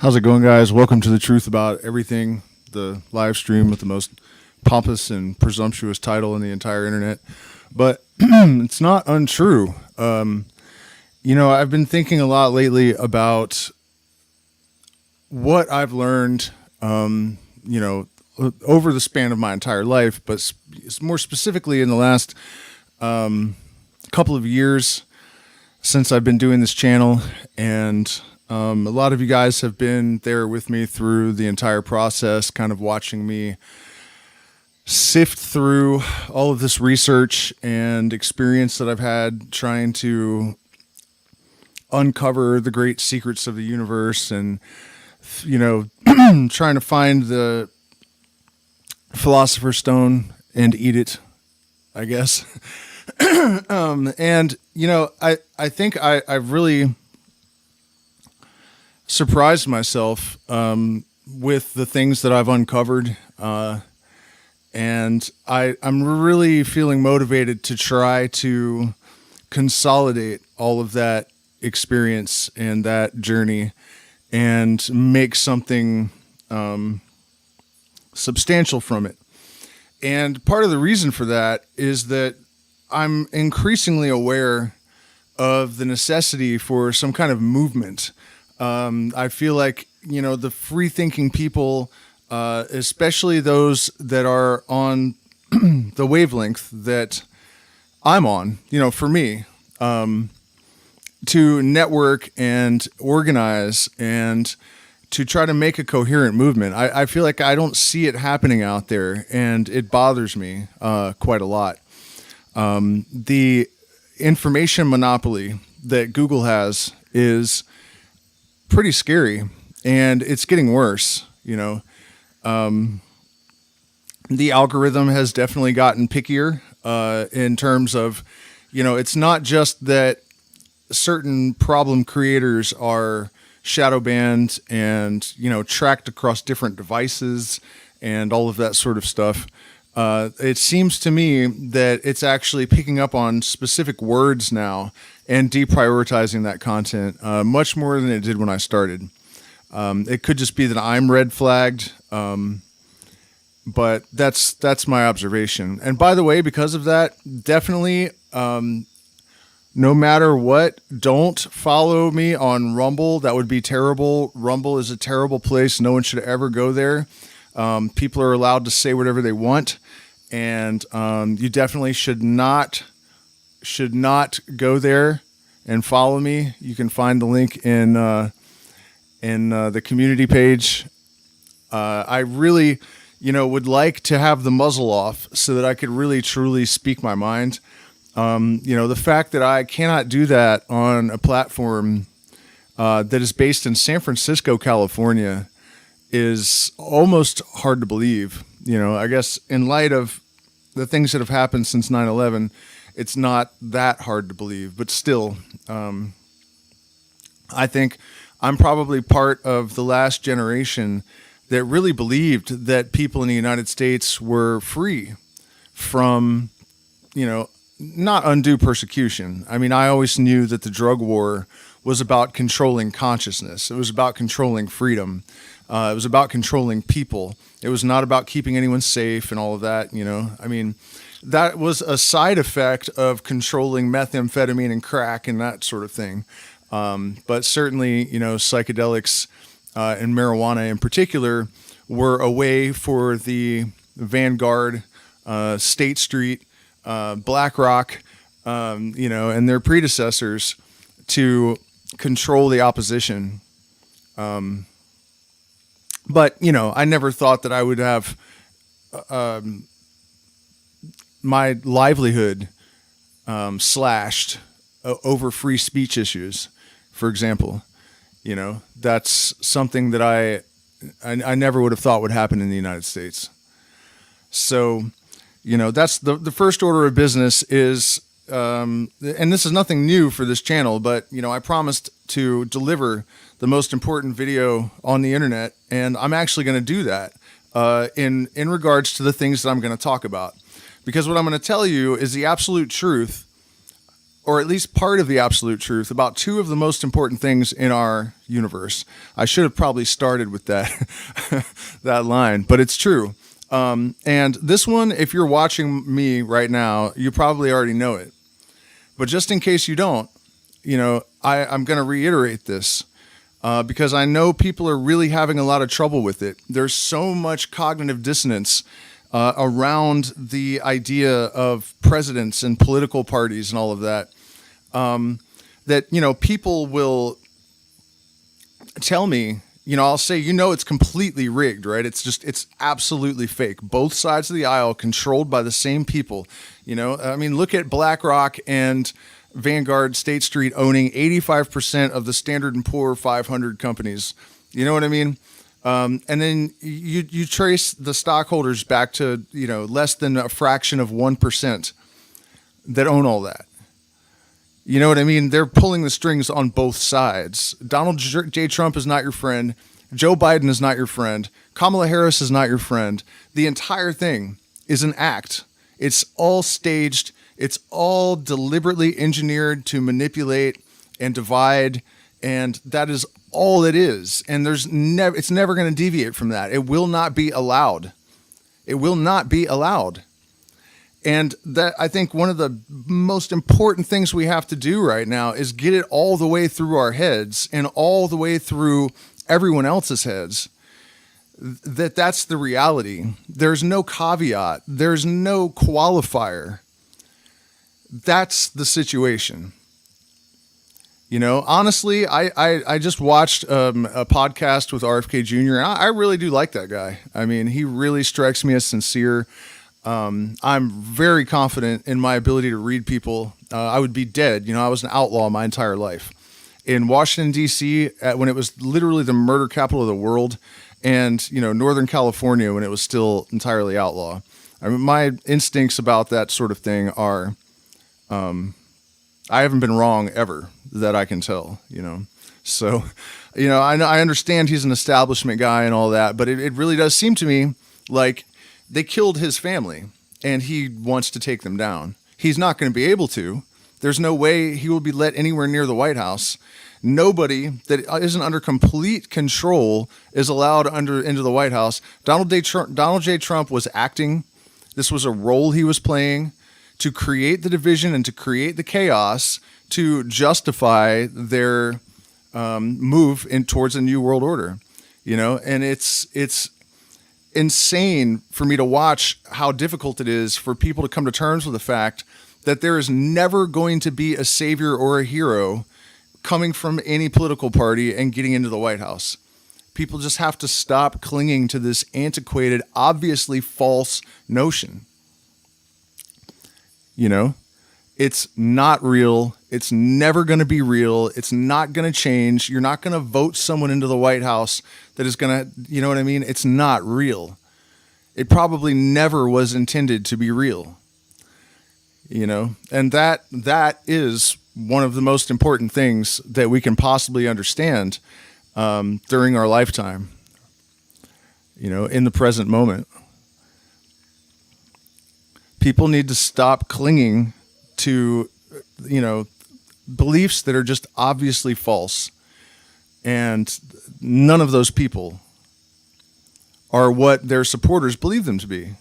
How's it going, guys? Welcome to The Truth About Everything, the live stream with the most pompous and presumptuous title in the entire internet. But it's not untrue. I've been thinking a lot lately about what I've learned, over the span of my entire life, but more specifically in the last couple of years since I've been doing this channel. And a lot of you guys have been there with me through the entire process, kind of watching me sift through all of this research and experience that I've had trying to uncover the great secrets of the universe and, trying to find the Philosopher's Stone and eat it, I guess. I think I've really surprised myself with the things that I've uncovered, and I'm really feeling motivated to try to consolidate all of that experience and that journey and make something substantial from it. And part of the reason for that is that I'm increasingly aware of the necessity for some kind of movement. I feel like, the free-thinking people, especially those that are on the wavelength that I'm on, for me, to network and organize and to try to make a coherent movement. I feel like I don't see it happening out there, and it bothers me quite a lot. The information monopoly that Google has is pretty scary, and it's getting worse. The algorithm has definitely gotten pickier in terms of, it's not just that certain problem creators are shadow banned and, tracked across different devices and all of that sort of stuff. It seems to me that it's actually picking up on specific words now and deprioritizing that content much more than it did when I started. It could just be that I'm red flagged, but that's my observation. And by the way, because of that, definitely, no matter what, don't follow me on Rumble. That would be terrible. Rumble is a terrible place. No one should ever go there. People are allowed to say whatever they want, and you definitely should not go there and follow me. You can find the link in the community page. I really, would like to have the muzzle off so that I could really truly speak my mind. The fact that I cannot do that on a platform that is based in San Francisco, California, is almost hard to believe. I guess in light of the things that have happened since 9/11, it's not that hard to believe, but still, I think I'm probably part of the last generation that really believed that people in the United States were free from, not undue persecution. I mean, I always knew that the drug war was about controlling consciousness. It was about controlling freedom. It was about controlling people. It was not about keeping anyone safe and all of that, I mean, that was a side effect of controlling methamphetamine and crack and that sort of thing. But certainly, psychedelics and marijuana in particular were a way for the Vanguard, State Street, BlackRock, and their predecessors to control the opposition. But, I never thought that I would have my livelihood slashed over free speech issues, for example. That's something that I never would have thought would happen in the United States. So, that's the first order of business is, and this is nothing new for this channel, but, I promised to deliver the most important video on the internet, and I'm actually going to do that in regards to the things that I'm going to talk about. Because what I'm going to tell you is the absolute truth, or at least part of the absolute truth, about two of the most important things in our universe. I should have probably started with that that line, but it's true. And this one, if you're watching me right now, you probably already know it. But just in case you don't, I'm going to reiterate this because I know people are really having a lot of trouble with it. There's so much cognitive dissonance around the idea of presidents and political parties and all of that, that, people will tell me, I'll say, it's completely rigged, right? It's absolutely fake. Both sides of the aisle controlled by the same people. Look at BlackRock and Vanguard State Street owning 85% of the Standard & Poor 500 companies. You know what I mean? And then you trace the stockholders back to, less than a fraction of 1% that own all that. You know what I mean? They're pulling the strings on both sides. Donald J. Trump is not your friend. Joe Biden is not your friend. Kamala Harris is not your friend. The entire thing is an act. It's all staged. It's all deliberately engineered to manipulate and divide. And that is all it is. And it's never going to deviate from that. It will not be allowed. It will not be allowed. And that, I think, one of the most important things we have to do right now is get it all the way through our heads and all the way through everyone else's heads. That's the reality. There's no caveat. There's no qualifier. That's the situation. Honestly, I just watched a podcast with RFK Jr. and I really do like that guy. I mean, he really strikes me as sincere. I'm very confident in my ability to read people. I would be dead. I was an outlaw my entire life. In Washington, D.C., when it was literally the murder capital of the world, and, Northern California when it was still entirely outlaw. I mean, my instincts about that sort of thing are, I haven't been wrong ever that I can tell, So, I understand he's an establishment guy and all that, but it really does seem to me like they killed his family and he wants to take them down. He's not going to be able to. There's no way he will be let anywhere near the White House. Nobody that isn't under complete control is allowed into the White House. Donald J. Trump was acting. This was a role he was playing to create the division and to create the chaos to justify their move towards a new world order. And it's insane for me to watch how difficult it is for people to come to terms with the fact that there is never going to be a savior or a hero coming from any political party and getting into the White House. People just have to stop clinging to this antiquated, obviously false notion. It's not real. It's never going to be real. It's not going to change. You're not going to vote someone into the White House that is going to, you know what I mean? It's not real. It probably never was intended to be real. And that is one of the most important things that we can possibly understand during our lifetime, in the present moment. People need to stop clinging to, beliefs that are just obviously false. And none of those people are what their supporters believe them to be.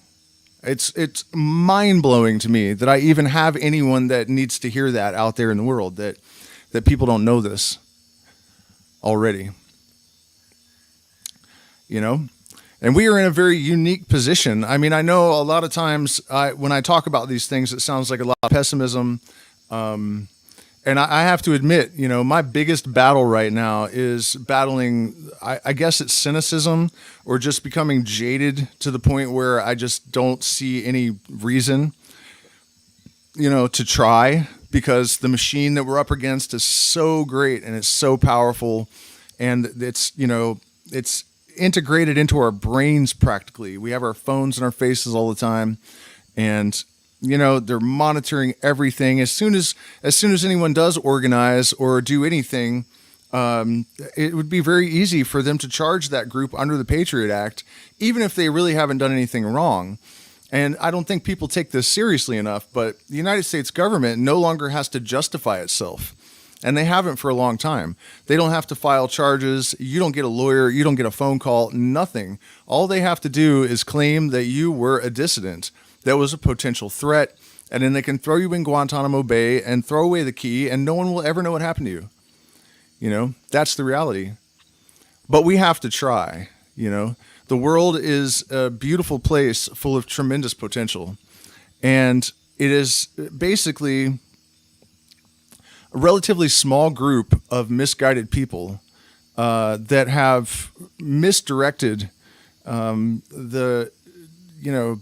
It's mind-blowing to me that I even have anyone that needs to hear that out there in the world, that people don't know this already. And we are in a very unique position. I mean, I know a lot of times when I talk about these things, it sounds like a lot of pessimism. And I have to admit, my biggest battle right now is battling, I guess it's cynicism or just becoming jaded to the point where I just don't see any reason, to try, because the machine that we're up against is so great and it's so powerful, and it's integrated into our brains practically. We have our phones in our faces all the time, and they're monitoring everything. As soon as anyone does organize or do anything, it would be very easy for them to charge that group under the Patriot Act, even if they really haven't done anything wrong. And I don't think people take this seriously enough, but the United States government no longer has to justify itself. And they haven't for a long time. They don't have to file charges. You don't get a lawyer. You don't get a phone call, nothing. All they have to do is claim that you were a dissident that was a potential threat. And then they can throw you in Guantanamo Bay and throw away the key, and no one will ever know what happened to you. You know, that's the reality. But we have to try, you know. The world is a beautiful place full of tremendous potential. And it is basically a relatively small group of misguided people that have misdirected the, you know,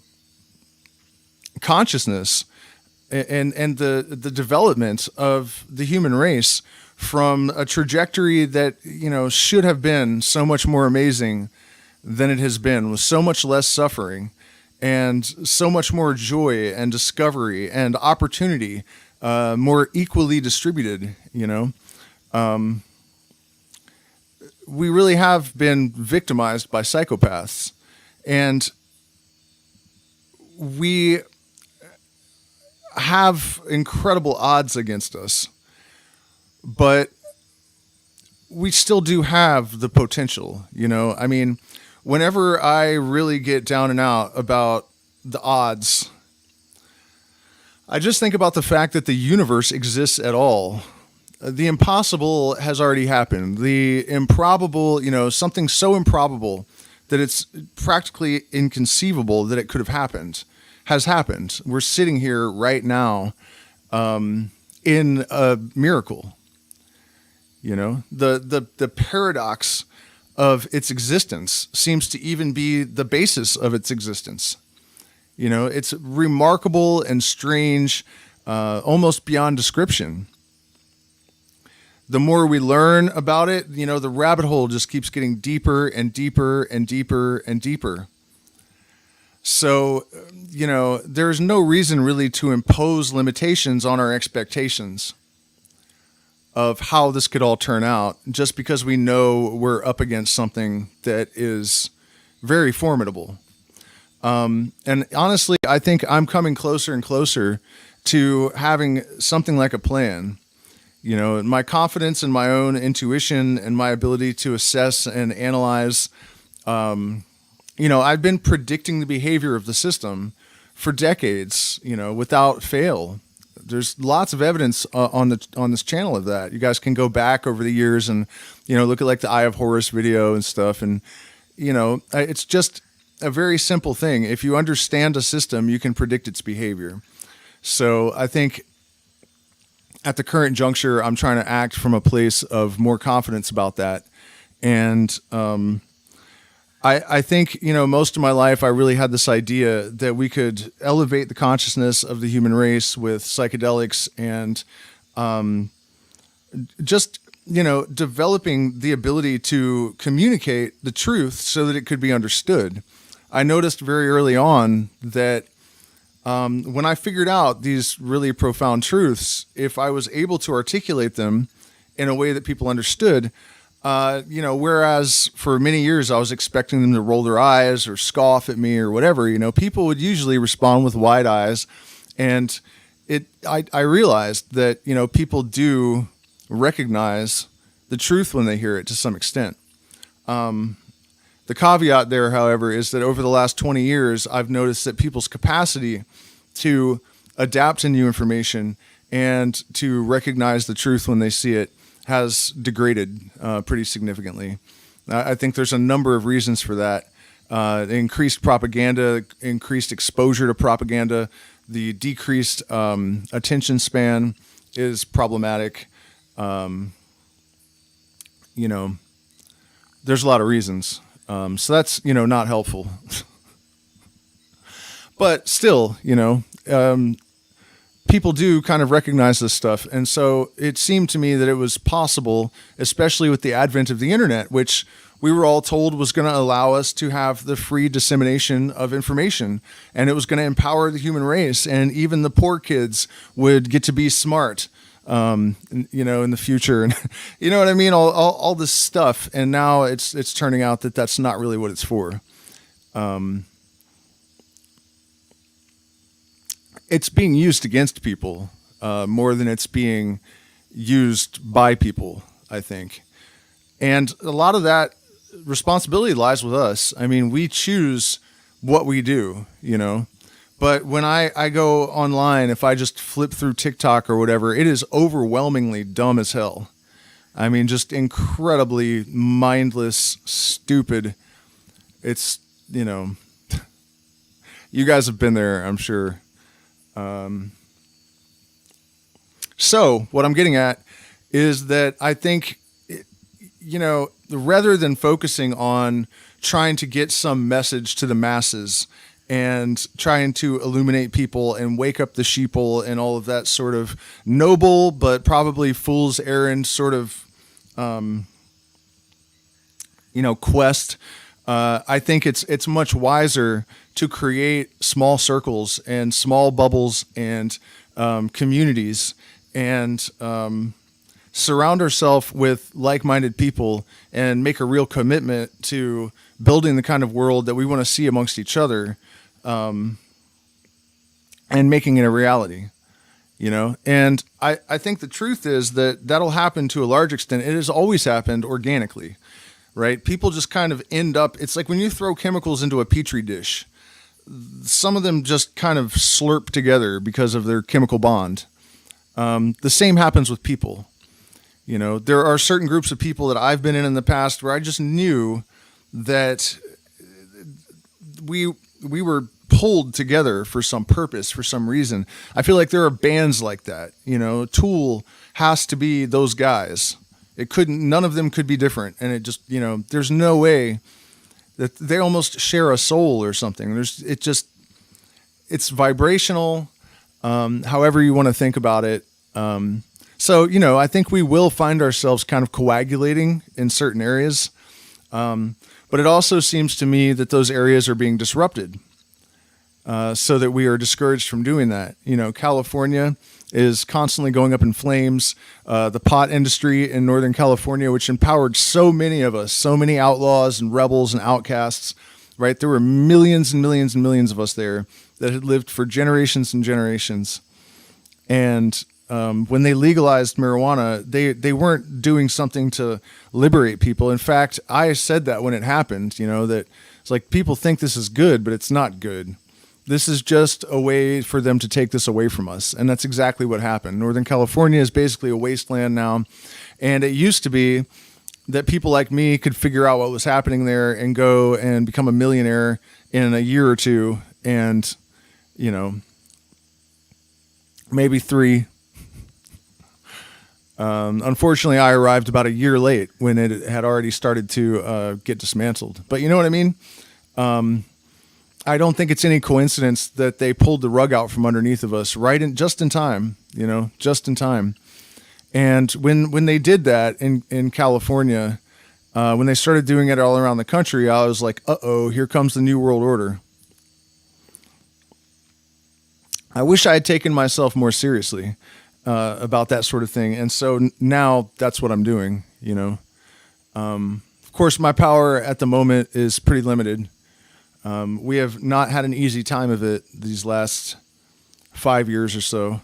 consciousness and the development of the human race from a trajectory that, you know, should have been so much more amazing than it has been, with so much less suffering and so much more joy and discovery and opportunity, more equally distributed, you know. We really have been victimized by psychopaths, and we have incredible odds against us, but we still do have the potential, you know. I mean, whenever I really get down and out about the odds, I just think about the fact that the universe exists at all. The impossible has already happened. The improbable, you know, something so improbable that it's practically inconceivable that it could have happened, has happened. We're sitting here right now in a miracle. You know, the paradox of its existence seems to even be the basis of its existence. You know, it's remarkable and strange, almost beyond description. The more we learn about it, you know, the rabbit hole just keeps getting deeper and deeper and deeper and deeper. So, you know, there's no reason really to impose limitations on our expectations of how this could all turn out, just because we know we're up against something that is very formidable. And honestly, I think I'm coming closer and closer to having something like a plan. You know, my confidence in my own intuition and my ability to assess and analyze. You know, I've been predicting the behavior of the system for decades, you know, without fail. There's lots of evidence on this channel of that. You guys can go back over the years and, you know, look at like the Eye of Horus video and stuff. And, you know, it's just a very simple thing. If you understand a system, you can predict its behavior. So I think at the current juncture, I'm trying to act from a place of more confidence about that. And I think, you know, most of my life, I really had this idea that we could elevate the consciousness of the human race with psychedelics and just, you know, developing the ability to communicate the truth so that it could be understood. I noticed very early on that when I figured out these really profound truths, if I was able to articulate them in a way that people understood, you know, whereas for many years I was expecting them to roll their eyes or scoff at me or whatever, you know, people would usually respond with wide eyes. And I realized that, you know, people do recognize the truth when they hear it to some extent. The caveat there, however, is that over the last 20 years, I've noticed that people's capacity to adapt to new information and to recognize the truth when they see it has degraded pretty significantly. I think there's a number of reasons for that. Increased propaganda, increased exposure to propaganda, the decreased attention span is problematic. You know, there's a lot of reasons. So that's, you know, not helpful. But still, you know, people do kind of recognize this stuff. And so it seemed to me that it was possible, especially with the advent of the internet, which we were all told was going to allow us to have the free dissemination of information. And it was going to empower the human race. And even the poor kids would get to be smart, you know, in the future. And you know what I mean? All this stuff. And now it's turning out that that's not really what it's for. it's being used against people more than it's being used by people, I think. And a lot of that responsibility lies with us. I mean, we choose what we do, you know. But when I go online, if I just flip through TikTok or whatever, it is overwhelmingly dumb as hell. I mean, just incredibly mindless, stupid. It's, you know, you guys have been there, I'm sure. So what I'm getting at is that I think, you know, rather than focusing on trying to get some message to the masses and trying to illuminate people and wake up the sheeple and all of that sort of noble but probably fool's errand sort of, you know, quest, I think it's much wiser to create small circles and small bubbles and communities and surround ourselves with like-minded people and make a real commitment to building the kind of world that we want to see amongst each other, and making it a reality, you know? And I think the truth is that that'll happen to a large extent. It has always happened organically, right? People just kind of end up, it's like when you throw chemicals into a petri dish, some of them just kind of slurp together because of their chemical bond. The same happens with people. You know, there are certain groups of people that I've been in the past where I just knew that we were pulled together for some purpose, for some reason. I feel like there are bands like that. You know, Tool has to be those guys. None of them could be different. And it just, you know, there's no way that they almost share a soul or something. It's vibrational, however you want to think about it. So, you know, I think we will find ourselves kind of coagulating in certain areas. But it also seems to me that those areas are being disrupted, so that we are discouraged from doing that. You know, California is constantly going up in flames. The pot industry in Northern California, which empowered so many of us, so many outlaws and rebels and outcasts, right? There were millions and millions and millions of us there that had lived for generations and generations. And when they legalized marijuana, they weren't doing something to liberate people. In fact, I said that when it happened, you know, that it's like people think this is good, but it's not good. This is just a way for them to take this away from us. And that's exactly what happened. Northern California is basically a wasteland now. And it used to be that people like me could figure out what was happening there and go and become a millionaire in a year or two. And, you know, maybe 3. Unfortunately, I arrived about a year late when it had already started to get dismantled. But you know what I mean? I don't think it's any coincidence that they pulled the rug out from underneath of us just in time, you know, just in time. And when they did that in California, when they started doing it all around the country, I was like, uh-oh, here comes the New World Order. I wish I had taken myself more seriously about that sort of thing. And so now that's what I'm doing, you know. Of course, my power at the moment is pretty limited. We have not had an easy time of it these last 5 years or so.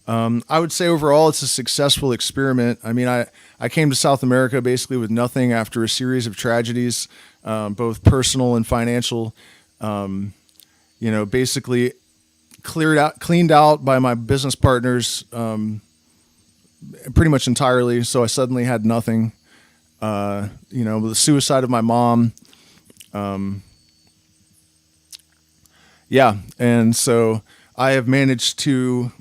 I would say overall it's a successful experiment. I mean, I came to South America basically with nothing after a series of tragedies, both personal and financial. You know, basically cleaned out by my business partners pretty much entirely. So I suddenly had nothing. You know, the suicide of my mom. Yeah, and so I have managed to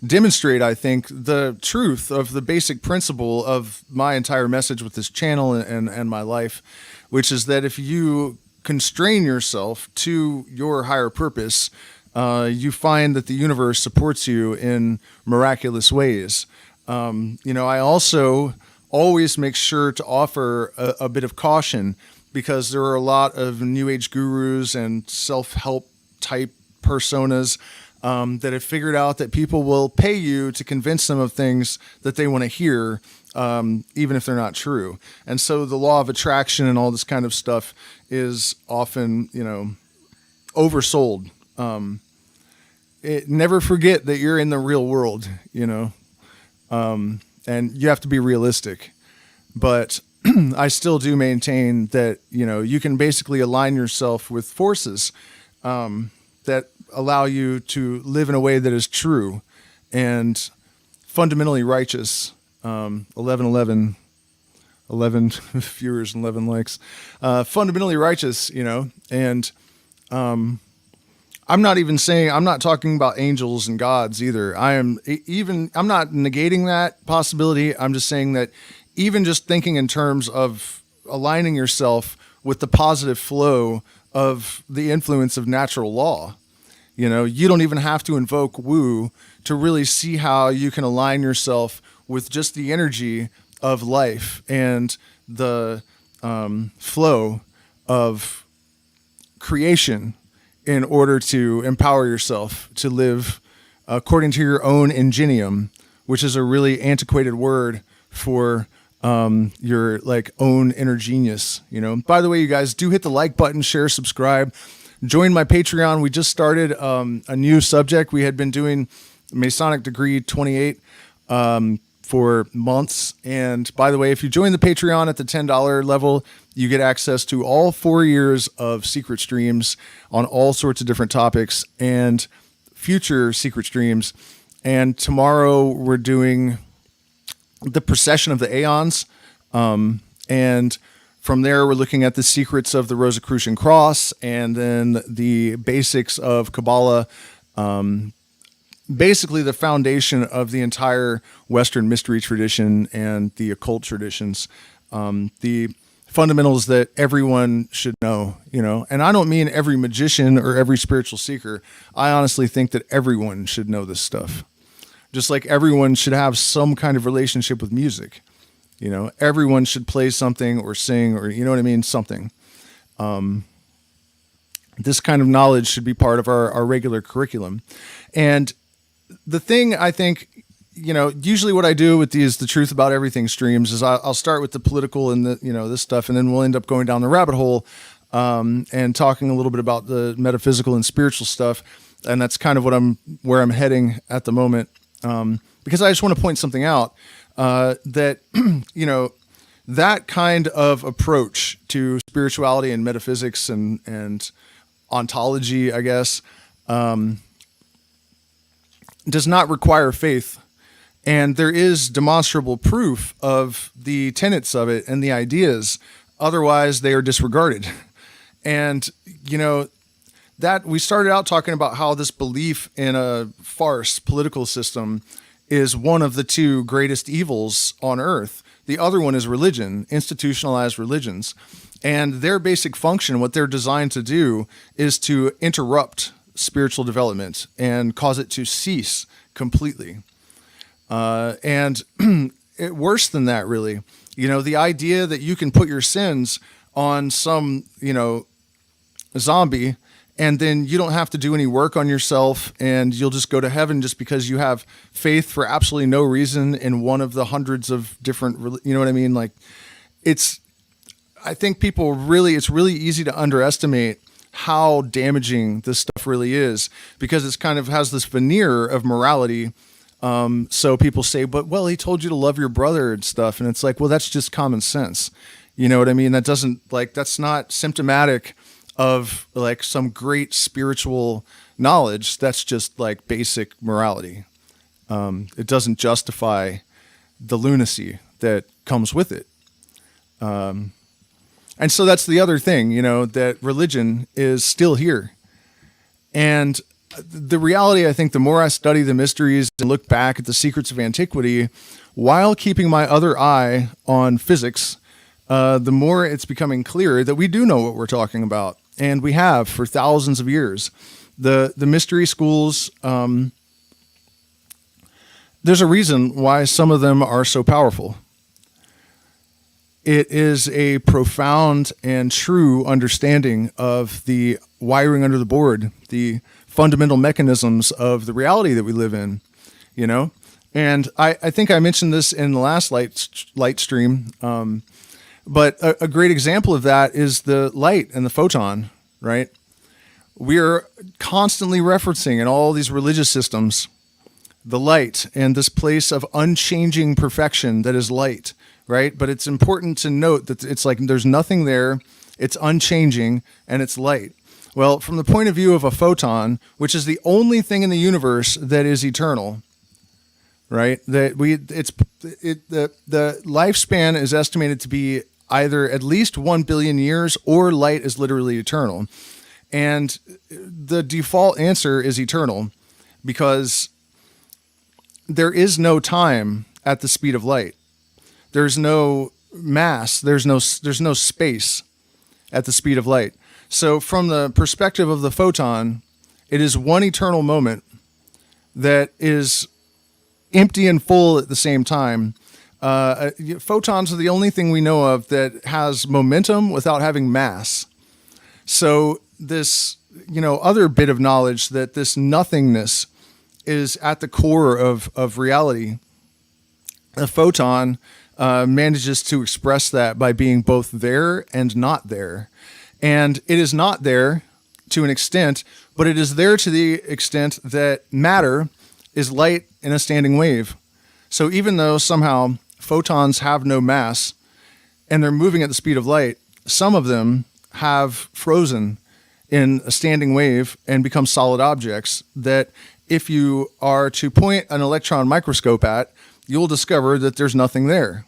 demonstrate, I think, the truth of the basic principle of my entire message with this channel and my life, which is that if you constrain yourself to your higher purpose, you find that the universe supports you in miraculous ways. You know, I also always make sure to offer a bit of caution, because there are a lot of New Age gurus and self-help type personas that have figured out that people will pay you to convince them of things that they want to hear, even if they're not true. And so the law of attraction and all this kind of stuff is often, you know, oversold. never forget that you're in the real world, and you have to be realistic. But I still do maintain that, you can basically align yourself with forces that allow you to live in a way that is true and fundamentally righteous. 11 viewers and 11 likes. Fundamentally righteous, and I'm not talking about angels and gods either. I'm not negating that possibility. I'm just saying that even just thinking in terms of aligning yourself with the positive flow of the influence of natural law, you don't even have to invoke woo to really see how you can align yourself with just the energy of life and the flow of creation in order to empower yourself to live according to your own ingenium, which is a really antiquated word for your own inner genius. By the way, you guys do hit the like button, share, subscribe, join my Patreon. We just started a new subject. We had been doing Masonic Degree 28 for months. And by the way, if you join the Patreon at the $10 level, you get access to all 4 years of secret streams on all sorts of different topics and future secret streams. And tomorrow we're doing the procession of the aeons. And from there, we're looking at the secrets of the Rosicrucian cross and then the basics of Kabbalah, basically the foundation of the entire Western mystery tradition and the occult traditions, the fundamentals that everyone should know, and I don't mean every magician or every spiritual seeker. I honestly think that everyone should know this stuff, just like everyone should have some kind of relationship with music. Everyone should play something or sing or, something. This kind of knowledge should be part of our regular curriculum. And the thing I think, usually what I do with these The Truth About Everything streams is I'll start with the political and this stuff, and then we'll end up going down the rabbit hole and talking a little bit about the metaphysical and spiritual stuff. And that's kind of where I'm heading at the moment. Because I just want to point something out, that, that kind of approach to spirituality and metaphysics and ontology, I guess, does not require faith. And there is demonstrable proof of the tenets of it and the ideas. Otherwise, they are disregarded. And, that we started out talking about how this belief in a farce political system is one of the two greatest evils on earth. The other one is religion, institutionalized religions. And their basic function, what they're designed to do, is to interrupt spiritual development and cause it to cease completely. And worse than that, really, the idea that you can put your sins on some, zombie, and then you don't have to do any work on yourself and you'll just go to heaven just because you have faith for absolutely no reason in one of the hundreds of different, you know what I mean? I think it's really easy to underestimate how damaging this stuff really is, because it's kind of has this veneer of morality. So people say, well, he told you to love your brother and stuff. And it's like, well, that's just common sense. You know what I mean? That's not symptomatic of some great spiritual knowledge. That's just basic morality. It doesn't justify the lunacy that comes with it. And so that's the other thing, that religion is still here. And the reality, I think, the more I study the mysteries and look back at the secrets of antiquity, while keeping my other eye on physics, the more it's becoming clear that we do know what we're talking about. And we have for thousands of years. The mystery schools, there's a reason why some of them are so powerful. It is a profound and true understanding of the wiring under the board, the fundamental mechanisms of the reality that we live in, And I think I mentioned this in the last light stream, but a great example of that is the light and the photon, right? We are constantly referencing in all these religious systems the light and this place of unchanging perfection that is light, right? But it's important to note that it's like there's nothing there, it's unchanging, and it's light. Well, from the point of view of a photon, which is the only thing in the universe that is eternal, right? The lifespan is estimated to be either at least 1 billion years, or light is literally eternal. And the default answer is eternal, because there is no time at the speed of light. There's no mass, there's no space at the speed of light. So from the perspective of the photon, it is one eternal moment that is empty and full at the same time. Photons are the only thing we know of that has momentum without having mass. So this, other bit of knowledge that this nothingness is at the core of reality, a photon manages to express that by being both there and not there. And it is not there to an extent, but it is there to the extent that matter is light in a standing wave. So even though somehow photons have no mass and they're moving at the speed of light, some of them have frozen in a standing wave and become solid objects that if you are to point an electron microscope at, you'll discover that there's nothing there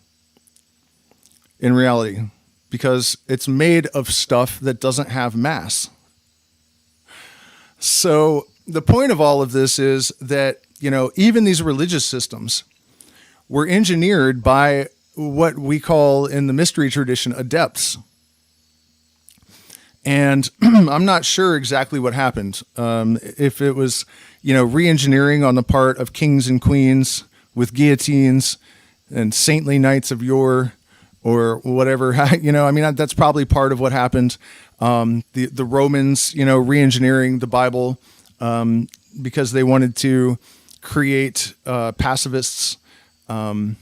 in reality, because it's made of stuff that doesn't have mass. So the point of all of this is that, even these religious systems were engineered by what we call in the mystery tradition adepts. And I'm not sure exactly what happened. If it was, re-engineering on the part of kings and queens with guillotines and saintly knights of yore, or whatever, that's probably part of what happened. The Romans, re-engineering the Bible because they wanted to create pacifists. They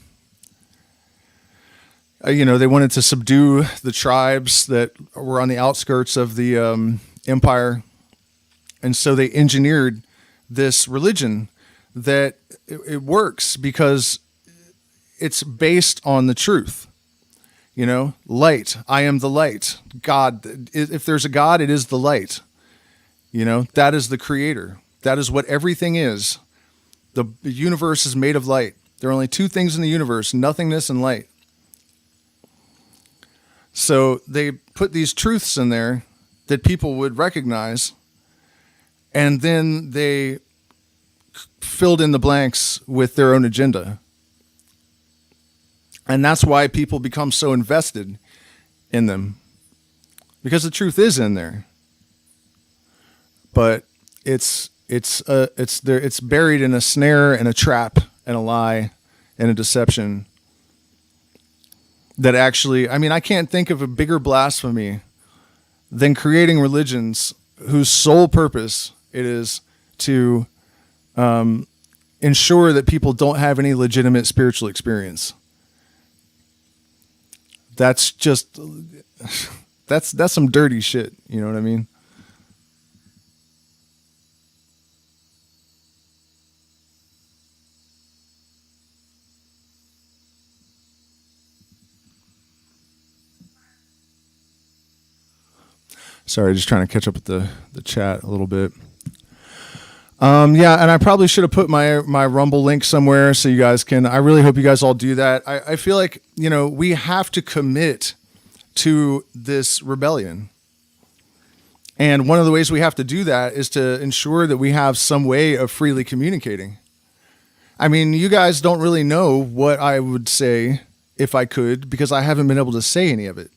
wanted to subdue the tribes that were on the outskirts of the empire. And so they engineered this religion that it works because it's based on the truth. Light. I am the light. God. If there's a God, it is the light. That is the creator. That is what everything is. The universe is made of light. There are only two things in the universe, nothingness and light. So they put these truths in there that people would recognize, and then they filled in the blanks with their own agenda. And that's why people become so invested in them, because the truth is in there. But it's buried in a snare and a trap and a lie and a deception that actually, I can't think of a bigger blasphemy than creating religions whose sole purpose it is to ensure that people don't have any legitimate spiritual experience. That's just, that's some dirty shit. You know what I mean? Sorry, just trying to catch up with the chat a little bit. Yeah, and I probably should have put my Rumble link somewhere so you guys can, I really hope you guys all do that. I feel like, we have to commit to this rebellion. And one of the ways we have to do that is to ensure that we have some way of freely communicating. You guys don't really know what I would say if I could, because I haven't been able to say any of it.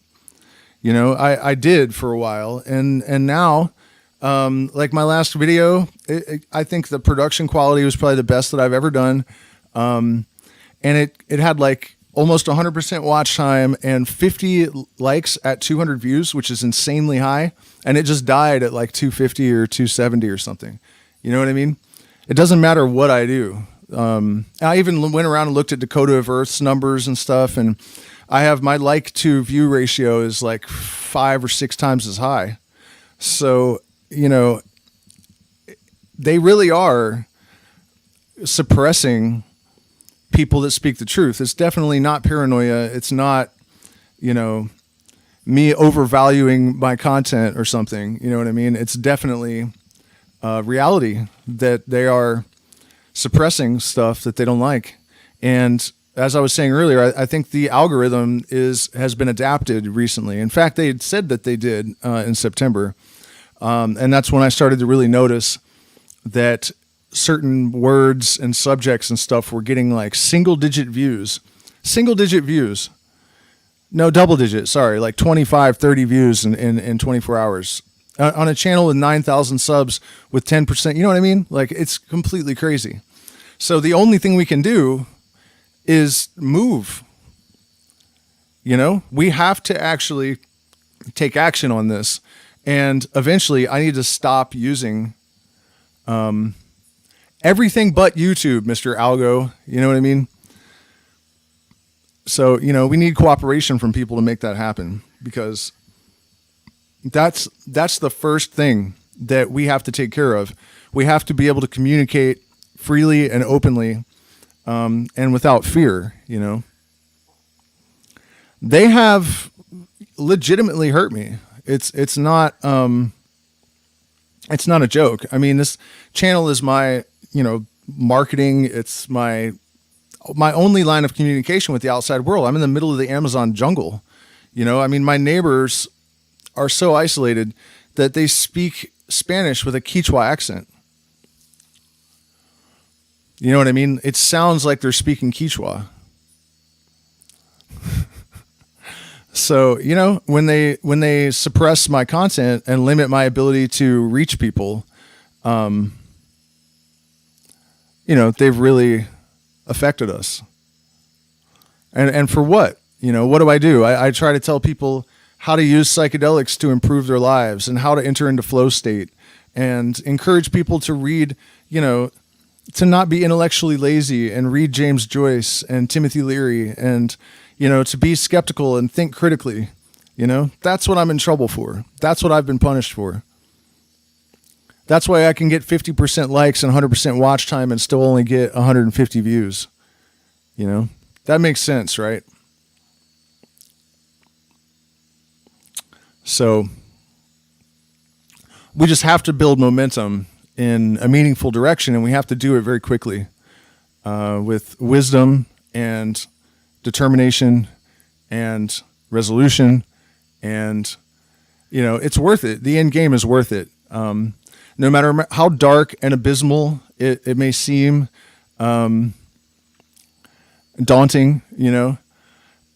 I did for a while, and now, like my last video, I think the production quality was probably the best that I've ever done. And it had like almost 100% watch time and 50 likes at 200 views, which is insanely high. And it just died at like 250 or 270 or something. You know what I mean? It doesn't matter what I do. I even went around and looked at Dakota of Earth's numbers and stuff, and I have my like to view ratio is like 5 or 6 times as high. So you know, they really are suppressing people that speak the truth. It's definitely not paranoia. It's not, you know, me overvaluing my content or something. You know what I mean? It's definitely reality that they are suppressing stuff that they don't like. And as I was saying earlier, I think the algorithm has been adapted recently. In fact, they had said that they did in September. And that's when I started to really notice that certain words and subjects and stuff were getting like single digit views. No, double digit. Sorry. Like 25, 30 views in 24 hours on a channel with 9,000 subs with 10%. You know what I mean? Like, it's completely crazy. So the only thing we can do is move. You know, we have to actually take action on this. And eventually I need to stop using everything but YouTube, Mr. Algo. You know what I mean? So, you know, we need cooperation from people to make that happen, because that's the first thing that we have to take care of. We have to be able to communicate freely and openly, and without fear. You know, they have legitimately hurt me. It's not a joke. I mean, this channel is my, you know, marketing. It's my only line of communication with the outside world. I'm in the middle of the Amazon jungle. You know, I mean, my neighbors are so isolated that they speak Spanish with a Quechua accent. You know what I mean? It sounds like they're speaking Quechua. So, you know, when they suppress my content and limit my ability to reach people, you know, they've really affected us. And for what? You know, what do? I try to tell people how to use psychedelics to improve their lives and how to enter into flow state, and encourage people to read, you know, to not be intellectually lazy and read James Joyce and Timothy Leary, and, you know, to be skeptical and think critically. You know, that's what I'm in trouble for. That's what I've been punished for. That's why I can get 50% likes and 100% watch time and still only get 150 views. You know, that makes sense, right? So we just have to build momentum in a meaningful direction, and we have to do it very quickly, with wisdom and determination and resolution. And, you know, it's worth it. The end game is worth it. No matter how dark and abysmal it may seem, daunting, you know,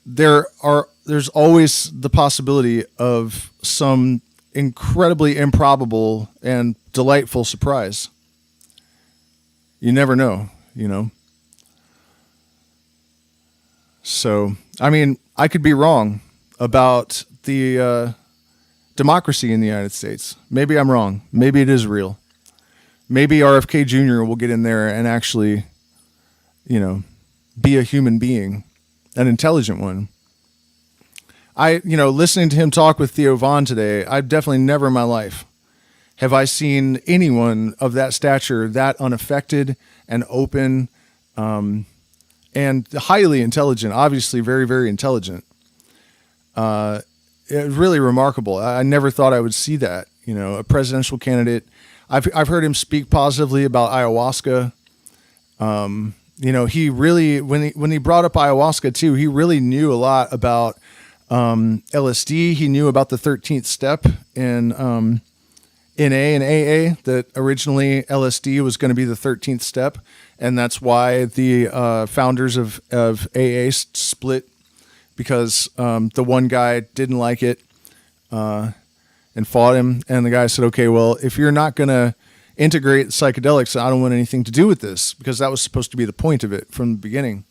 there's always the possibility of some incredibly improbable and delightful surprise. You never know, you know. So, I mean, I could be wrong about the democracy in the United States. Maybe I'm wrong. Maybe it is real. Maybe RFK Jr. will get in there and actually, you know, be a human being, an intelligent one. You know, listening to him talk with Theo Von today, I've definitely never in my life have I seen anyone of that stature that unaffected and open, and highly intelligent, obviously very, very intelligent. It's really remarkable. I never thought I would see that, you know, a presidential candidate. I've heard him speak positively about ayahuasca. You know, he really, when he brought up ayahuasca too, he really knew a lot about LSD. He knew about the 13th step in NA and AA, that originally LSD was going to be the 13th step. And that's why the founders of AA split, because the one guy didn't like it and fought him. And the guy said, okay, well, if you're not going to integrate psychedelics, I don't want anything to do with this, because that was supposed to be the point of it from the beginning.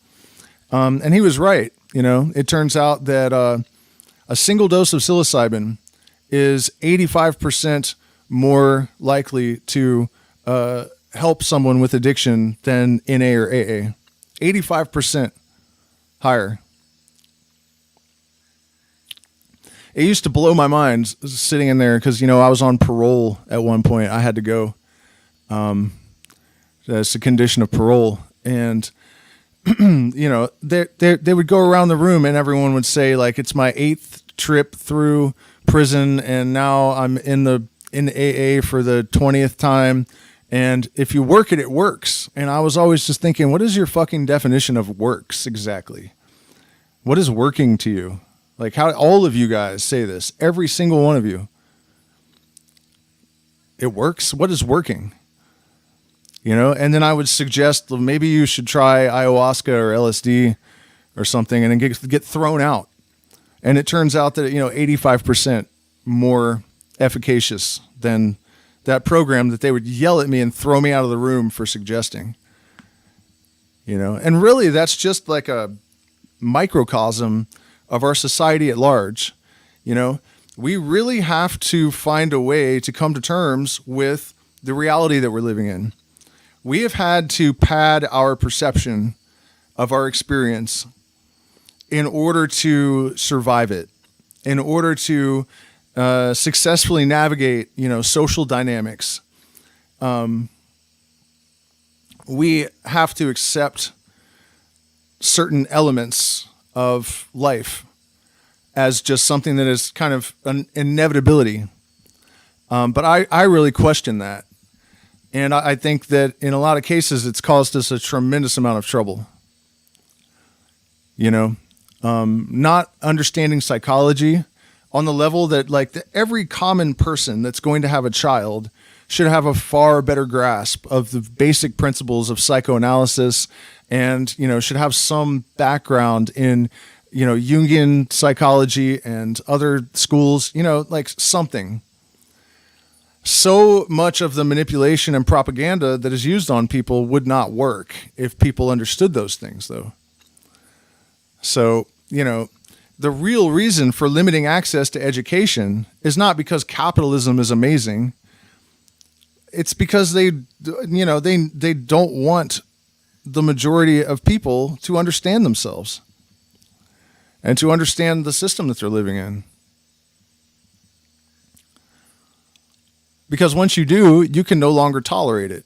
And he was right. You know, it turns out that a single dose of psilocybin is 85% more likely to help someone with addiction than NA or AA. 85% higher. it used to blow my mind sitting in there because, I was on parole at one point. I had to go. That's a condition of parole. And, they would go around the room and everyone would say, like, it's my 8th trip through prison and now I'm in AA for the 20th time. And if you work it, it works. And I was always just thinking, what is your fucking definition of works exactly? What is working to you? Like, how all of you guys say this, every single one of you. It works? What is working? And then I would suggest, well, maybe you should try ayahuasca or LSD or something and then get thrown out. And it turns out that, 85% more efficacious than that program that they would yell at me and throw me out of the room for suggesting. And really that's just like a microcosm of our society at large. We really have to find a way to come to terms with the reality that we're living in. We have had to pad our perception of our experience in order to survive it, in order to successfully navigate, social dynamics. We have to accept certain elements of life as just something that is kind of an inevitability. But I really question that. And I think that in a lot of cases, it's caused us a tremendous amount of trouble. Not understanding psychology on the level that, like, every common person that's going to have a child should have a far better grasp of the basic principles of psychoanalysis and, should have some background in, Jungian psychology and other schools, like something. So much of the manipulation and propaganda that is used on people would not work if people understood those things, though. So, the real reason for limiting access to education is not because capitalism is amazing. It's because they don't want the majority of people to understand themselves and to understand the system that they're living in. Because once you do, you can no longer tolerate it.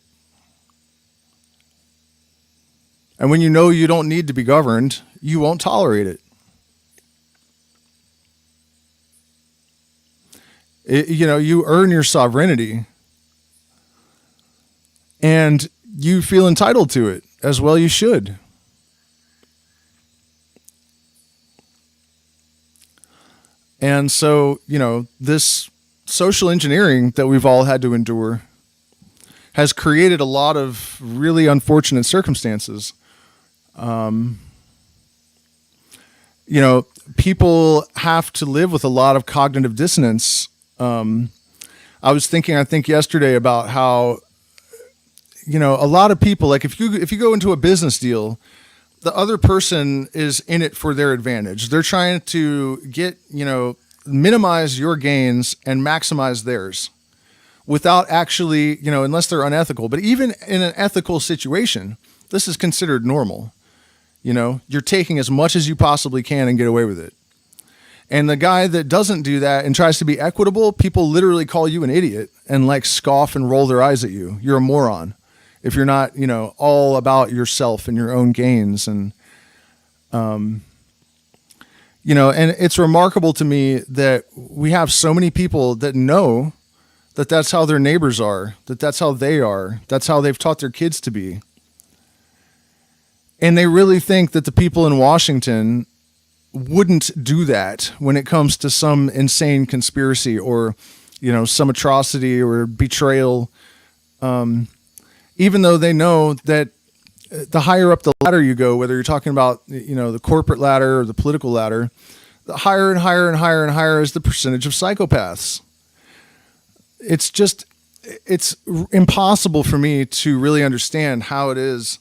And when you don't need to be governed, you won't tolerate it. You earn your sovereignty and you feel entitled to it, as well you should. And so, this social engineering that we've all had to endure has created a lot of really unfortunate circumstances. People have to live with a lot of cognitive dissonance. I was thinking, I think yesterday about how, a lot of people, like if you go into a business deal, the other person is in it for their advantage. They're trying to get, minimize your gains and maximize theirs without actually, unless they're unethical. But even in an ethical situation, this is considered normal. You're taking as much as you possibly can and get away with it. And the guy that doesn't do that and tries to be equitable, people literally call you an idiot and like scoff and roll their eyes at you. You're a moron if you're not, all about yourself and your own gains. And, and it's remarkable to me that we have so many people that know that that's how their neighbors are, that that's how they are, that's how they've taught their kids to be. And they really think that the people in Washington wouldn't do that when it comes to some insane conspiracy or, some atrocity or betrayal. Even though they know that the higher up the ladder you go, whether you're talking about, the corporate ladder or the political ladder, the higher and higher and higher and higher is the percentage of psychopaths. It's impossible for me to really understand how it is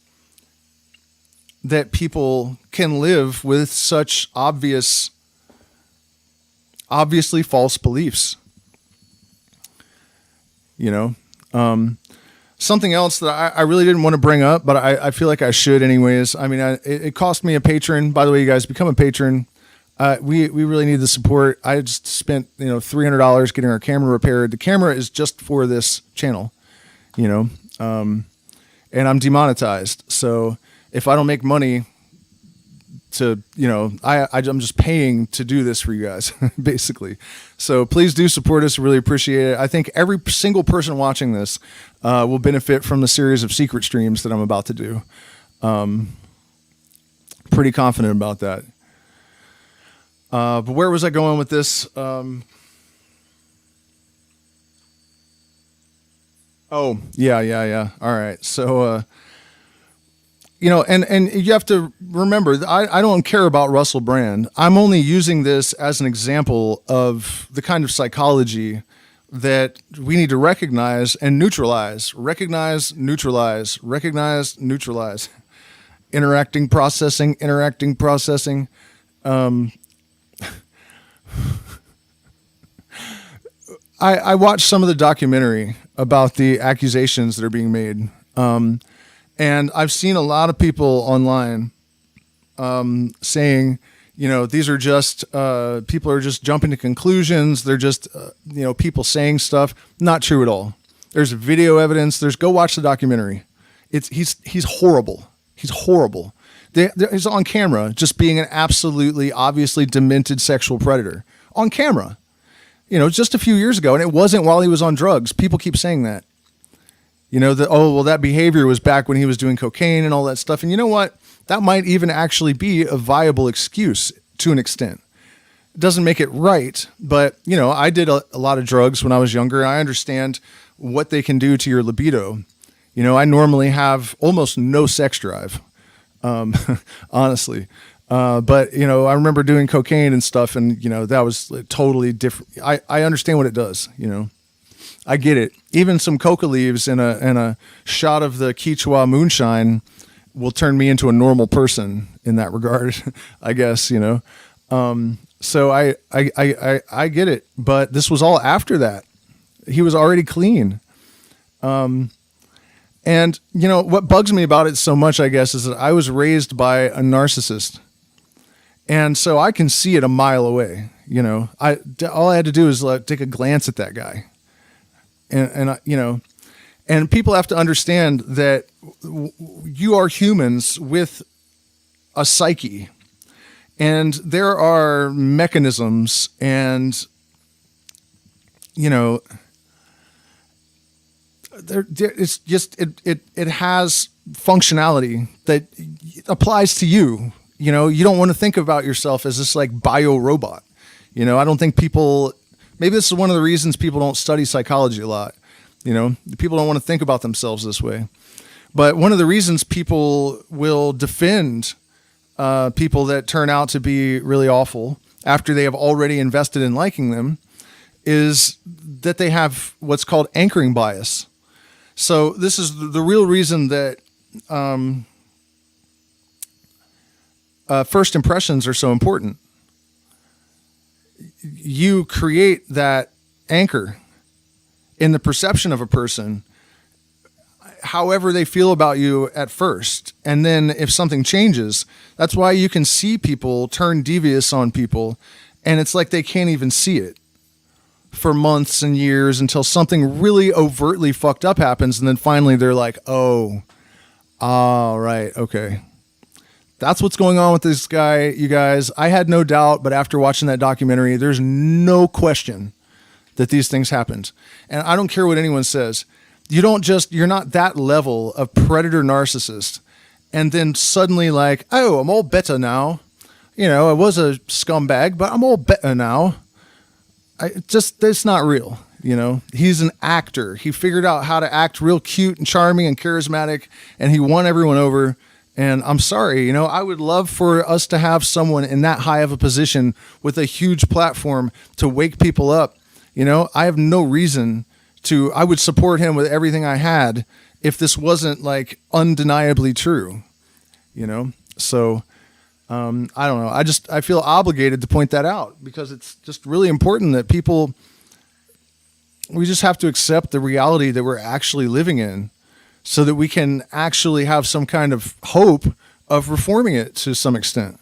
that people can live with such obviously false beliefs. Something else that I really didn't want to bring up, but I feel like I should anyways. I mean, it cost me a patron. By the way, you guys, become a patron. We really need the support. I just spent $300 getting our camera repaired. The camera is just for this channel, and I'm demonetized. So if I don't make money I'm just paying to do this for you guys, basically. So please do support us. Really appreciate it. I think every single person watching this will benefit from the series of secret streams that I'm about to do. Pretty confident about that. But where was I going with this? Oh, yeah. All right. So, and you have to remember, I don't care about Russell Brand. I'm only using this as an example of the kind of psychology that we need to recognize and neutralize. Recognize, neutralize. Recognize, neutralize. Interacting, processing. I watched some of the documentary about the accusations that are being made. And I've seen a lot of people online saying, these are just people are just jumping to conclusions. They're just, people saying stuff. Not true at all. There's video evidence. Go watch the documentary. He's horrible. He's horrible. He's on camera just being an absolutely, obviously demented sexual predator on camera. Just a few years ago, and it wasn't while he was on drugs. People keep saying that. That behavior was back when he was doing cocaine and all that stuff. And you know what? That might even actually be a viable excuse to an extent. It doesn't make it right, but, I did a lot of drugs when I was younger. I understand what they can do to your libido. I normally have almost no sex drive, honestly. But, I remember doing cocaine and stuff, and, that was totally different. I understand what it does, I get it. Even some coca leaves and a shot of the Quichua moonshine will turn me into a normal person in that regard, I guess, So I get it, but this was all after that. He was already clean. And what bugs me about it so much, I guess, is that I was raised by a narcissist. And so I can see it a mile away, all I had to do is take a glance at that guy. And people have to understand that you are humans with a psyche, and there are mechanisms, and it's just it has functionality that applies to you. You don't want to think about yourself as this bio robot. I don't think people. Maybe this is one of the reasons people don't study psychology a lot. People don't want to think about themselves this way. But one of the reasons people will defend people that turn out to be really awful after they have already invested in liking them is that they have what's called anchoring bias. So this is the real reason that first impressions are so important. You create that anchor in the perception of a person, however they feel about you at first. And then if something changes, that's why you can see people turn devious on people, and it's like they can't even see it for months and years until something really overtly fucked up happens. And then finally they're like, oh, all right, okay. That's what's going on with this guy, you guys. I had no doubt, but after watching that documentary, there's no question that these things happened. And I don't care what anyone says. You're not that level of predator narcissist. And then suddenly I'm all better now. I was a scumbag, but I'm all better now. It's not real. He's an actor. He figured out how to act real cute and charming and charismatic, and he won everyone over. And I'm sorry, I would love for us to have someone in that high of a position with a huge platform to wake people up. I have no reason I would support him with everything I had if this wasn't undeniably true, So, I don't know. I feel obligated to point that out because it's just really important that we just have to accept the reality that we're actually living in, so that we can actually have some kind of hope of reforming it to some extent.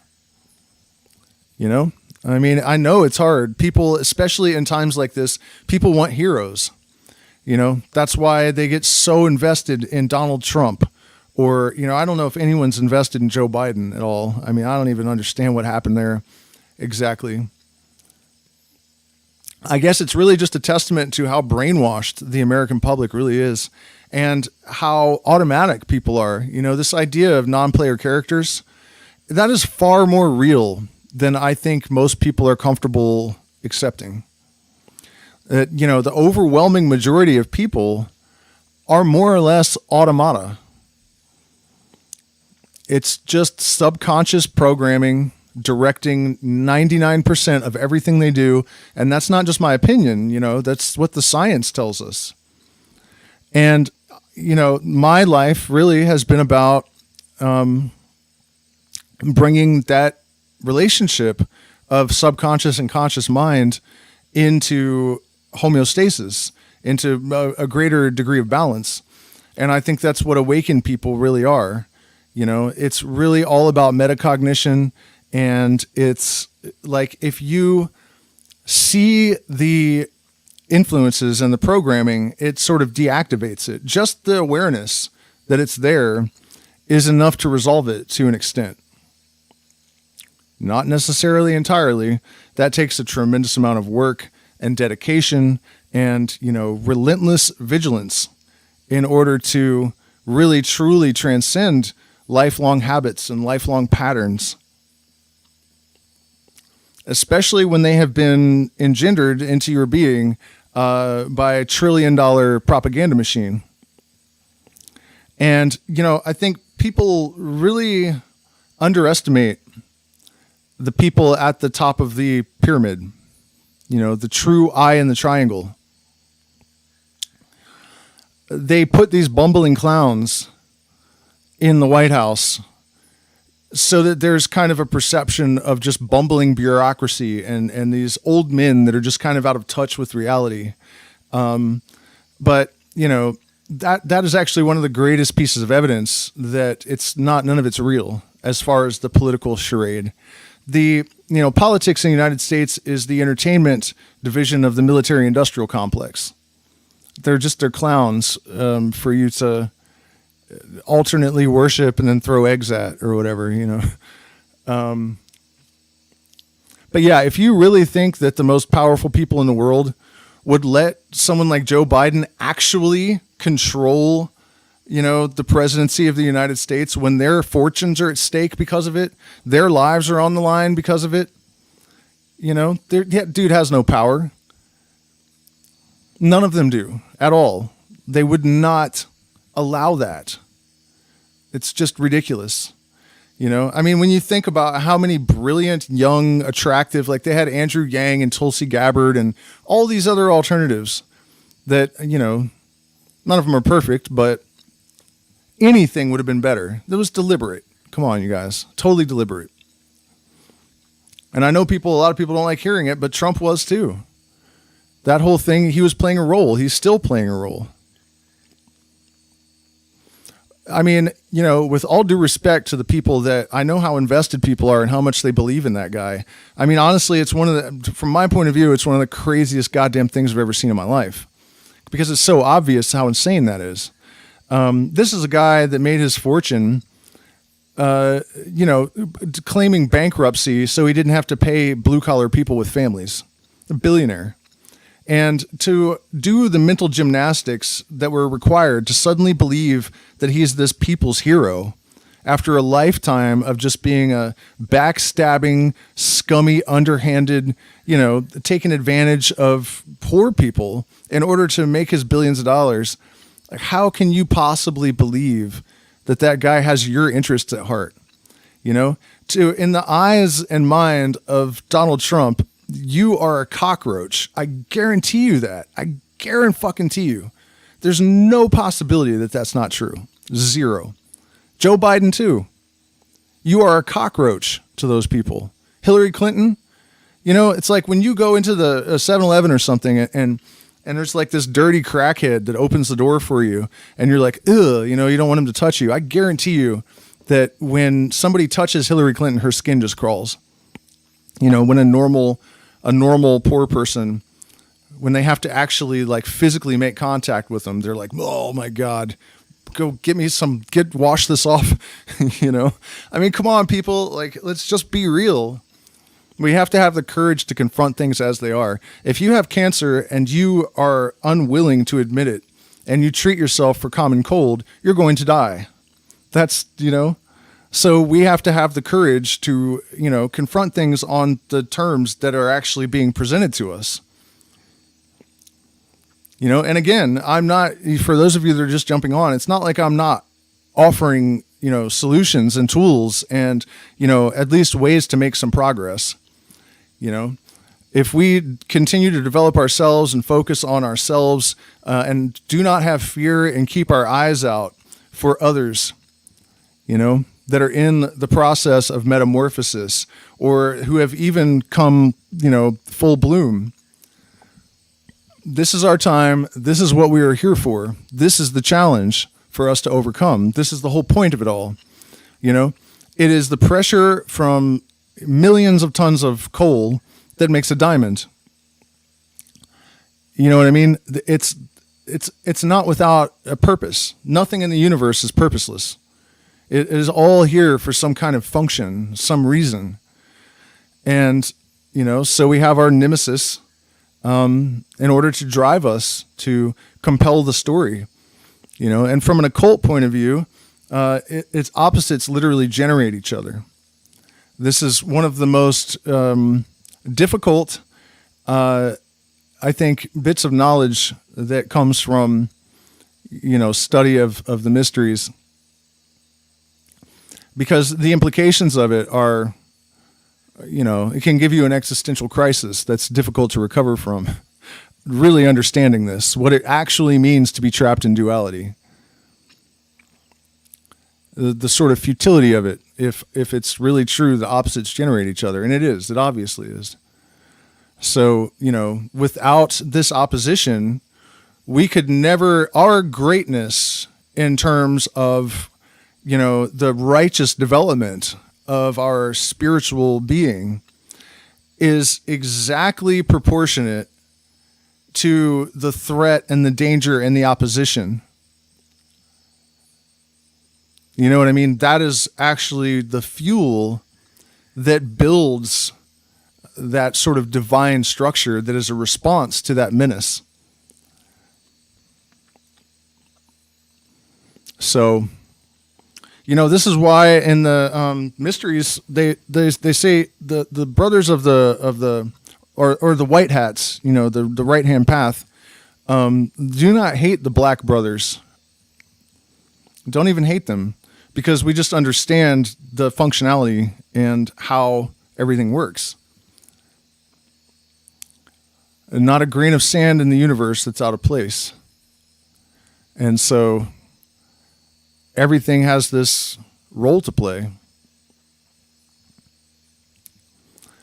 I mean, I know it's hard. People, especially in times like this, people want heroes. You know, that's why they get so invested in Donald Trump. Or, you know, I don't know if anyone's invested in Joe Biden at all. I mean, I don't even understand what happened there exactly. I guess it's really just a testament to how brainwashed the American public really is and how automatic people are. You know, this idea of non-player characters, that is far more real than I think most people are comfortable accepting. You know, the overwhelming majority of people are more or less automata. It's just subconscious programming directing 99% of everything they do. And that's not just my opinion, you know, that's what the science tells us. And, you know, my life really has been about bringing that relationship of subconscious and conscious mind into homeostasis, into a greater degree of balance. And I think that's what awakened people really are. You know, it's really all about metacognition. And it's like, if you see the influences and the programming, it sort of deactivates it. Just the awareness that it's there is enough to resolve it to an extent. Not necessarily entirely. That takes a tremendous amount of work and dedication and, you know, relentless vigilance in order to really truly transcend lifelong habits and lifelong patterns, especially when they have been engendered into your being by a $1 trillion propaganda machine. And, you know, I think people really underestimate the people at the top of the pyramid, you know, the true eye in the triangle. They put these bumbling clowns in the White House so that there's kind of a perception of just bumbling bureaucracy and these old men that are just kind of out of touch with reality. But, you know, that is actually one of the greatest pieces of evidence that none of it's real as far as the political charade. Politics in the United States is the entertainment division of the military industrial complex. They're clowns for you to alternately worship and then throw eggs at or whatever, you know. But yeah, if you really think that the most powerful people in the world would let someone like Joe Biden actually control, you know, the presidency of the United States when their fortunes are at stake because of it, their lives are on the line because of it, you know, dude has no power. None of them do at all. They would not allow that. It's just ridiculous. You know, I mean, when you think about how many brilliant, young, attractive, like they had Andrew Yang and Tulsi Gabbard and all these other alternatives that, you know, none of them are perfect, but anything would have been better. That was deliberate. Come on, you guys. Totally deliberate. And I know a lot of people don't like hearing it, but Trump was too. That whole thing, he was playing a role. He's still playing a role. I mean, you know, with all due respect to the people that I know how invested people are and how much they believe in that guy. I mean, honestly, it's from my point of view, it's one of the craziest goddamn things I've ever seen in my life because it's so obvious how insane that is. This is a guy that made his fortune, you know, claiming bankruptcy so he didn't have to pay blue collar people with families, a billionaire. And to do the mental gymnastics that were required to suddenly believe that he's this people's hero after a lifetime of just being a backstabbing, scummy, underhanded, you know, taking advantage of poor people in order to make his billions of dollars. Like, how can you possibly believe that guy has your interests at heart? You know, in the eyes and mind of Donald Trump, you are a cockroach. I guarantee you that. I guarantee you. There's no possibility that that's not true. Zero. Joe Biden too. You are a cockroach to those people. Hillary Clinton, you know, it's like when you go into the 7-Eleven or something and there's like this dirty crackhead that opens the door for you and you're like, ugh, you know, you don't want him to touch you. I guarantee you that when somebody touches Hillary Clinton, her skin just crawls. When a normal poor person, when they have to actually like physically make contact with them, they're like, oh my God, go get me wash this off. I mean, come on, people, like, let's just be real. We have to have the courage to confront things as they are. If you have cancer and you are unwilling to admit it and you treat yourself for common cold, you're going to die. That's, so we have to have the courage to, confront things on the terms that are actually being presented to us. And again, I'm not, for those of you that are just jumping on, it's not like I'm not offering, solutions and tools and, at least ways to make some progress. If we continue to develop ourselves and focus on ourselves and do not have fear and keep our eyes out for others, that are in the process of metamorphosis or who have even come, full bloom. This is our time. This is what we are here for. This is the challenge for us to overcome. This is the whole point of it all. It is the pressure from millions of tons of coal that makes a diamond. You know what I mean? It's not without a purpose. Nothing in the universe is purposeless. It is all here for some kind of function, some reason. And, so we have our nemesis in order to drive us to compel the story, and from an occult point of view, its opposites literally generate each other. This is one of the most difficult, I think, bits of knowledge that comes from, study of the mysteries, because the implications of it are, it can give you an existential crisis that's difficult to recover from. Really understanding this, what it actually means to be trapped in duality. The sort of futility of it, if it's really true, the opposites generate each other, and it is. It obviously is. So, without this opposition, we could never, our greatness in terms of, the righteous development of our spiritual being is exactly proportionate to the threat and the danger and the opposition. You know what I mean? That is actually the fuel that builds that sort of divine structure that is a response to that menace. So, this is why in the mysteries they say the brothers of the or the white hats, the right hand path, do not hate the black brothers. Don't even hate them, because we just understand the functionality and how everything works. And not a grain of sand in the universe that's out of place. And so everything has this role to play.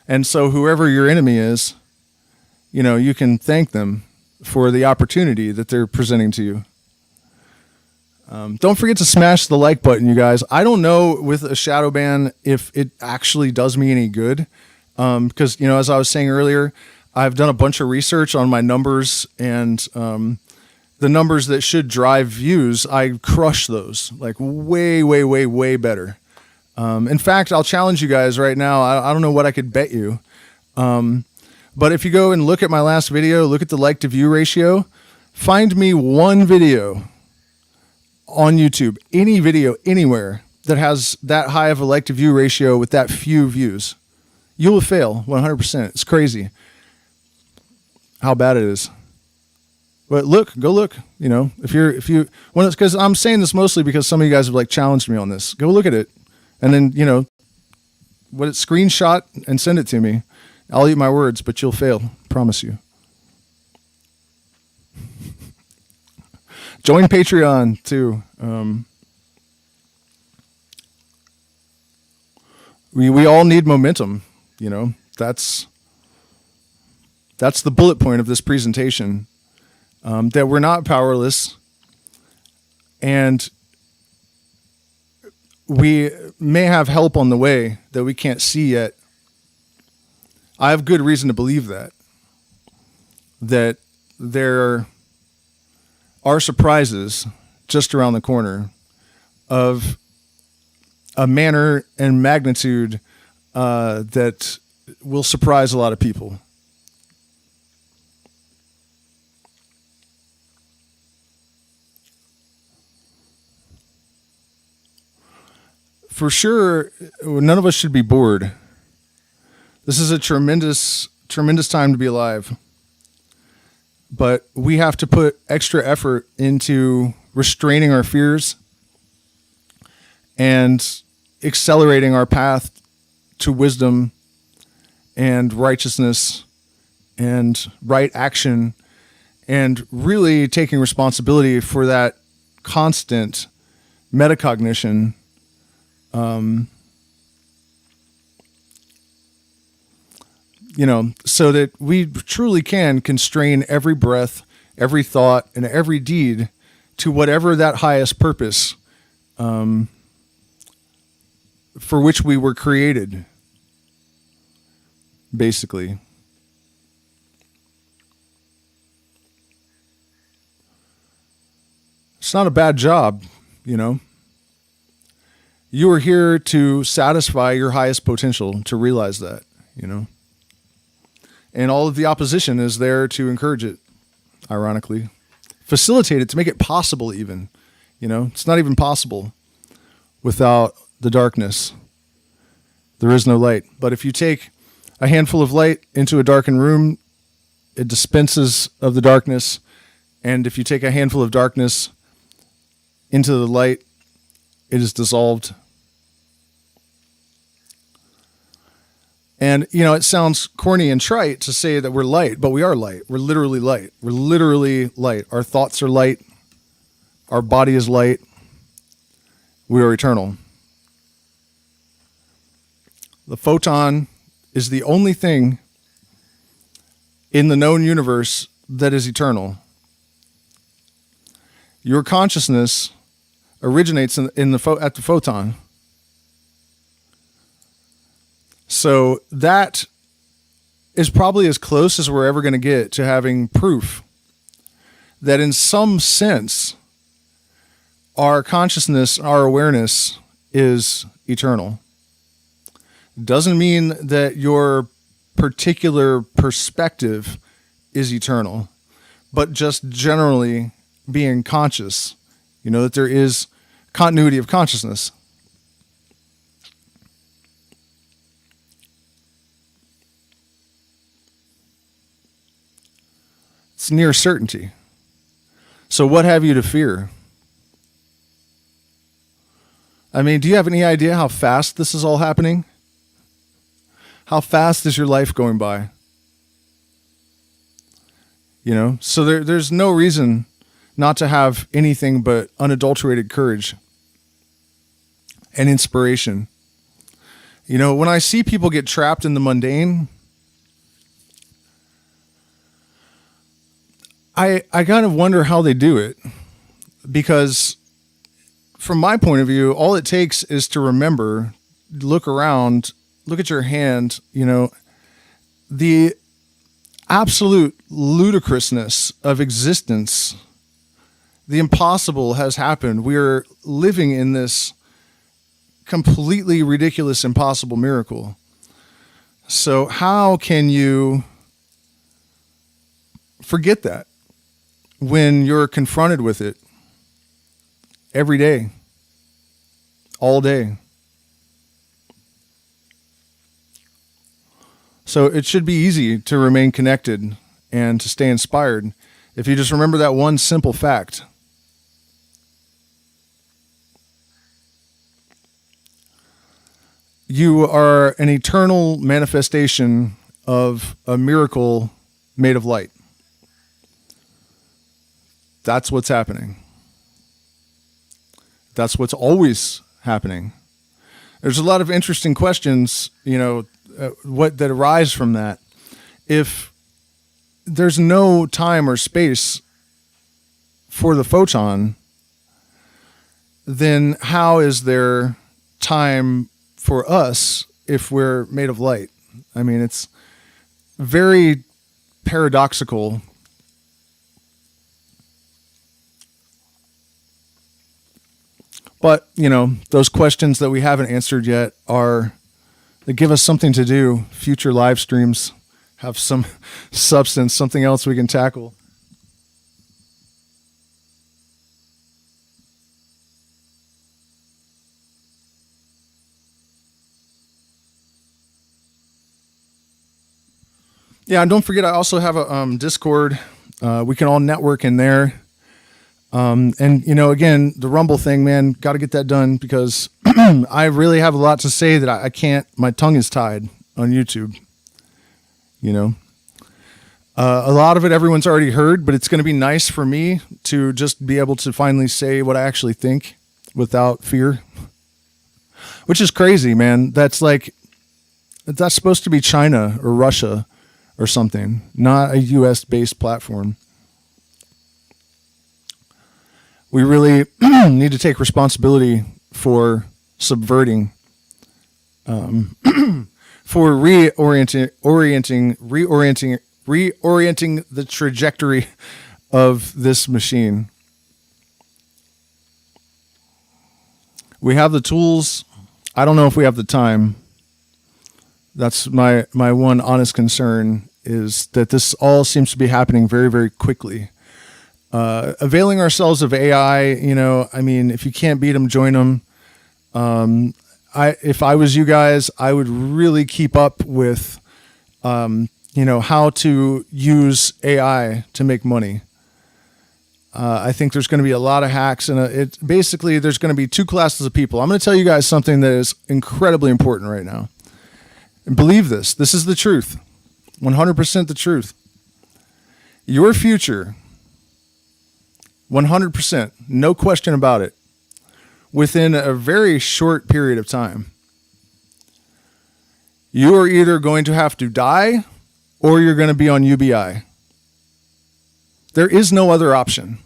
And so whoever your enemy is, you can thank them for the opportunity that they're presenting to you. Don't forget to smash the like button, you guys. I don't know with a shadow ban if it actually does me any good. Because, as I was saying earlier, I've done a bunch of research on my numbers, and the numbers that should drive views, I crush those like way, way, way, way better. In fact, I'll challenge you guys right now. I don't know what I could bet you. But if you go and look at my last video, look at the like to view ratio, find me one video on YouTube, any video anywhere that has that high of a like to view ratio with that few views. You will fail 100%. It's crazy how bad it is. But go look, if you want, it's because I'm saying this mostly because some of you guys have like challenged me on this. Go look at it, and then screenshot and send it to me. I'll eat my words, but you'll fail. Promise you. Join Patreon too. We all need momentum. That's the bullet point of this presentation. That we're not powerless, and we may have help on the way that we can't see yet. I have good reason to believe that there are surprises just around the corner of a manner and magnitude that will surprise a lot of people. For sure, none of us should be bored. This is a tremendous, tremendous time to be alive. But we have to put extra effort into restraining our fears and accelerating our path to wisdom and righteousness and right action, and really taking responsibility for that constant metacognition. So that we truly can constrain every breath, every thought, and every deed to whatever that highest purpose for which we were created, basically. It's not a bad job, You are here to satisfy your highest potential, to realize that, And all of the opposition is there to encourage it, ironically. Facilitate it, to make it possible even. It's not even possible without the darkness. There is no light. But if you take a handful of light into a darkened room, it dispenses of the darkness. And if you take a handful of darkness into the light, it is dissolved. And, it sounds corny and trite to say that we're light, but we are light. We're literally light. We're literally light. Our thoughts are light. Our body is light. We are eternal. The photon is the only thing in the known universe that is eternal. Your consciousness originates at the photon. So that is probably as close as we're ever going to get to having proof that in some sense our consciousness, our awareness is eternal. Doesn't mean that your particular perspective is eternal, but just generally being conscious, that there is continuity of consciousness. It's near certainty. So what have you to fear? I mean, do you have any idea how fast this is all happening? How fast is your life going by? So there's no reason not to have anything but unadulterated courage and inspiration. When I see people get trapped in the mundane, I kind of wonder how they do it, because from my point of view, all it takes is to remember, look around, look at your hand, the absolute ludicrousness of existence. The impossible has happened. We are living in this completely ridiculous, impossible miracle. So how can you forget that when you're confronted with it every day, all day? So it should be easy to remain connected and to stay inspired if you just remember that one simple fact. You are an eternal manifestation of a miracle made of light. That's what's happening. That's what's always happening. There's a lot of interesting questions, what that arise from that. If there's no time or space for the photon, then how is there time for us if we're made of light? I mean, very paradoxical. But, those questions that we haven't answered yet they give us something to do. Future live streams have some substance, something else we can tackle. Yeah, and don't forget, I also have a Discord. We can all network in there. And, again, the Rumble thing, man, got to get that done because I really have a lot to say that I can't. My tongue is tied on YouTube. A lot of it everyone's already heard, but it's going to be nice for me to just be able to finally say what I actually think without fear, which is crazy, man. That's supposed to be China or Russia or something, not a US based platform. We really need to take responsibility for subverting, for reorienting the trajectory of this machine. We have the tools. I don't know if we have the time. That's my one honest concern, is that this all seems to be happening very, very quickly. Availing ourselves of AI, if you can't beat them, join them. If I was you guys, I would really keep up with, how to use AI to make money. I think there's going to be a lot of hacks, and there's going to be two classes of people. I'm going to tell you guys something that is incredibly important right now. And believe this. This is the truth. 100% the truth. Your future, 100%, no question about it, within a very short period of time, you are either going to have to die or you're going to be on UBI. There is no other option.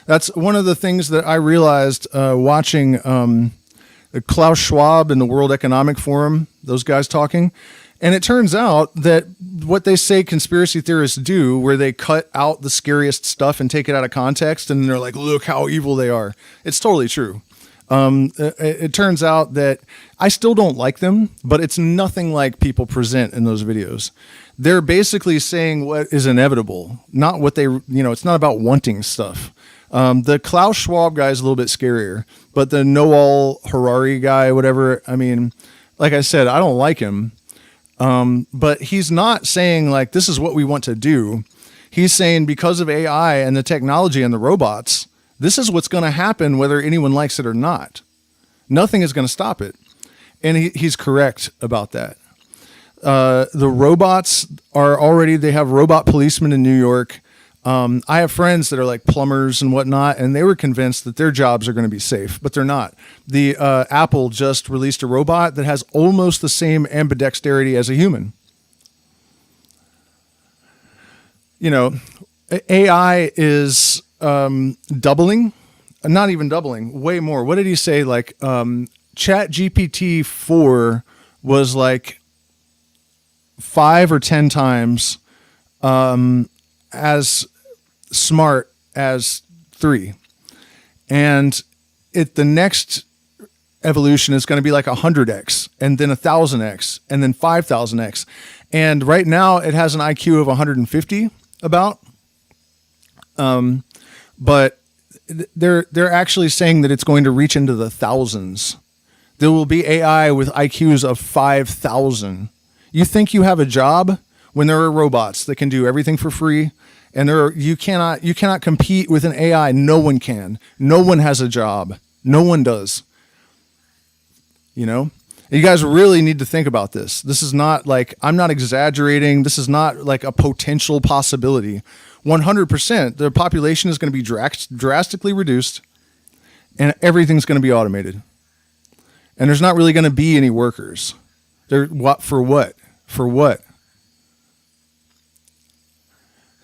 That's one of the things that I realized watching Klaus Schwab and the World Economic Forum, those guys talking. And it turns out that what they say conspiracy theorists do, where they cut out the scariest stuff and take it out of context, and they're like, look how evil they are. It's totally true. It turns out that I still don't like them, but it's nothing like people present in those videos. They're basically saying what is inevitable, not what they, it's not about wanting stuff. The Klaus Schwab guy is a little bit scarier, but the Noel Harari guy, whatever, like I said, I don't like him. But he's not saying like, this is what we want to do. He's saying because of AI and the technology and the robots, this is what's going to happen whether anyone likes it or not. Nothing is going to stop it. And he's correct about that. The robots they have robot policemen in New York. I have friends that are like plumbers and whatnot, and they were convinced that their jobs are going to be safe, but they're not. The Apple just released a robot that has almost the same ambidexterity as a human. AI is doubling, not even doubling, way more. What did he say? Like Chat GPT 4 was like 5 or 10 times as smart as 3. And the next evolution is going to be like 100x, and then 1,000x, and then 5,000x. And right now it has an IQ of 150 about. But they're actually saying that it's going to reach into the thousands. There will be AI with IQs of 5,000. You think you have a job when there are robots that can do everything for free, and you cannot compete with an AI. No one can. No one has a job. No one does. You guys really need to think about this. This is not like, I'm not exaggerating. This is not like a potential possibility. 100%, the population is going to be drastically reduced, and everything's going to be automated. And there's not really going to be any workers. For what?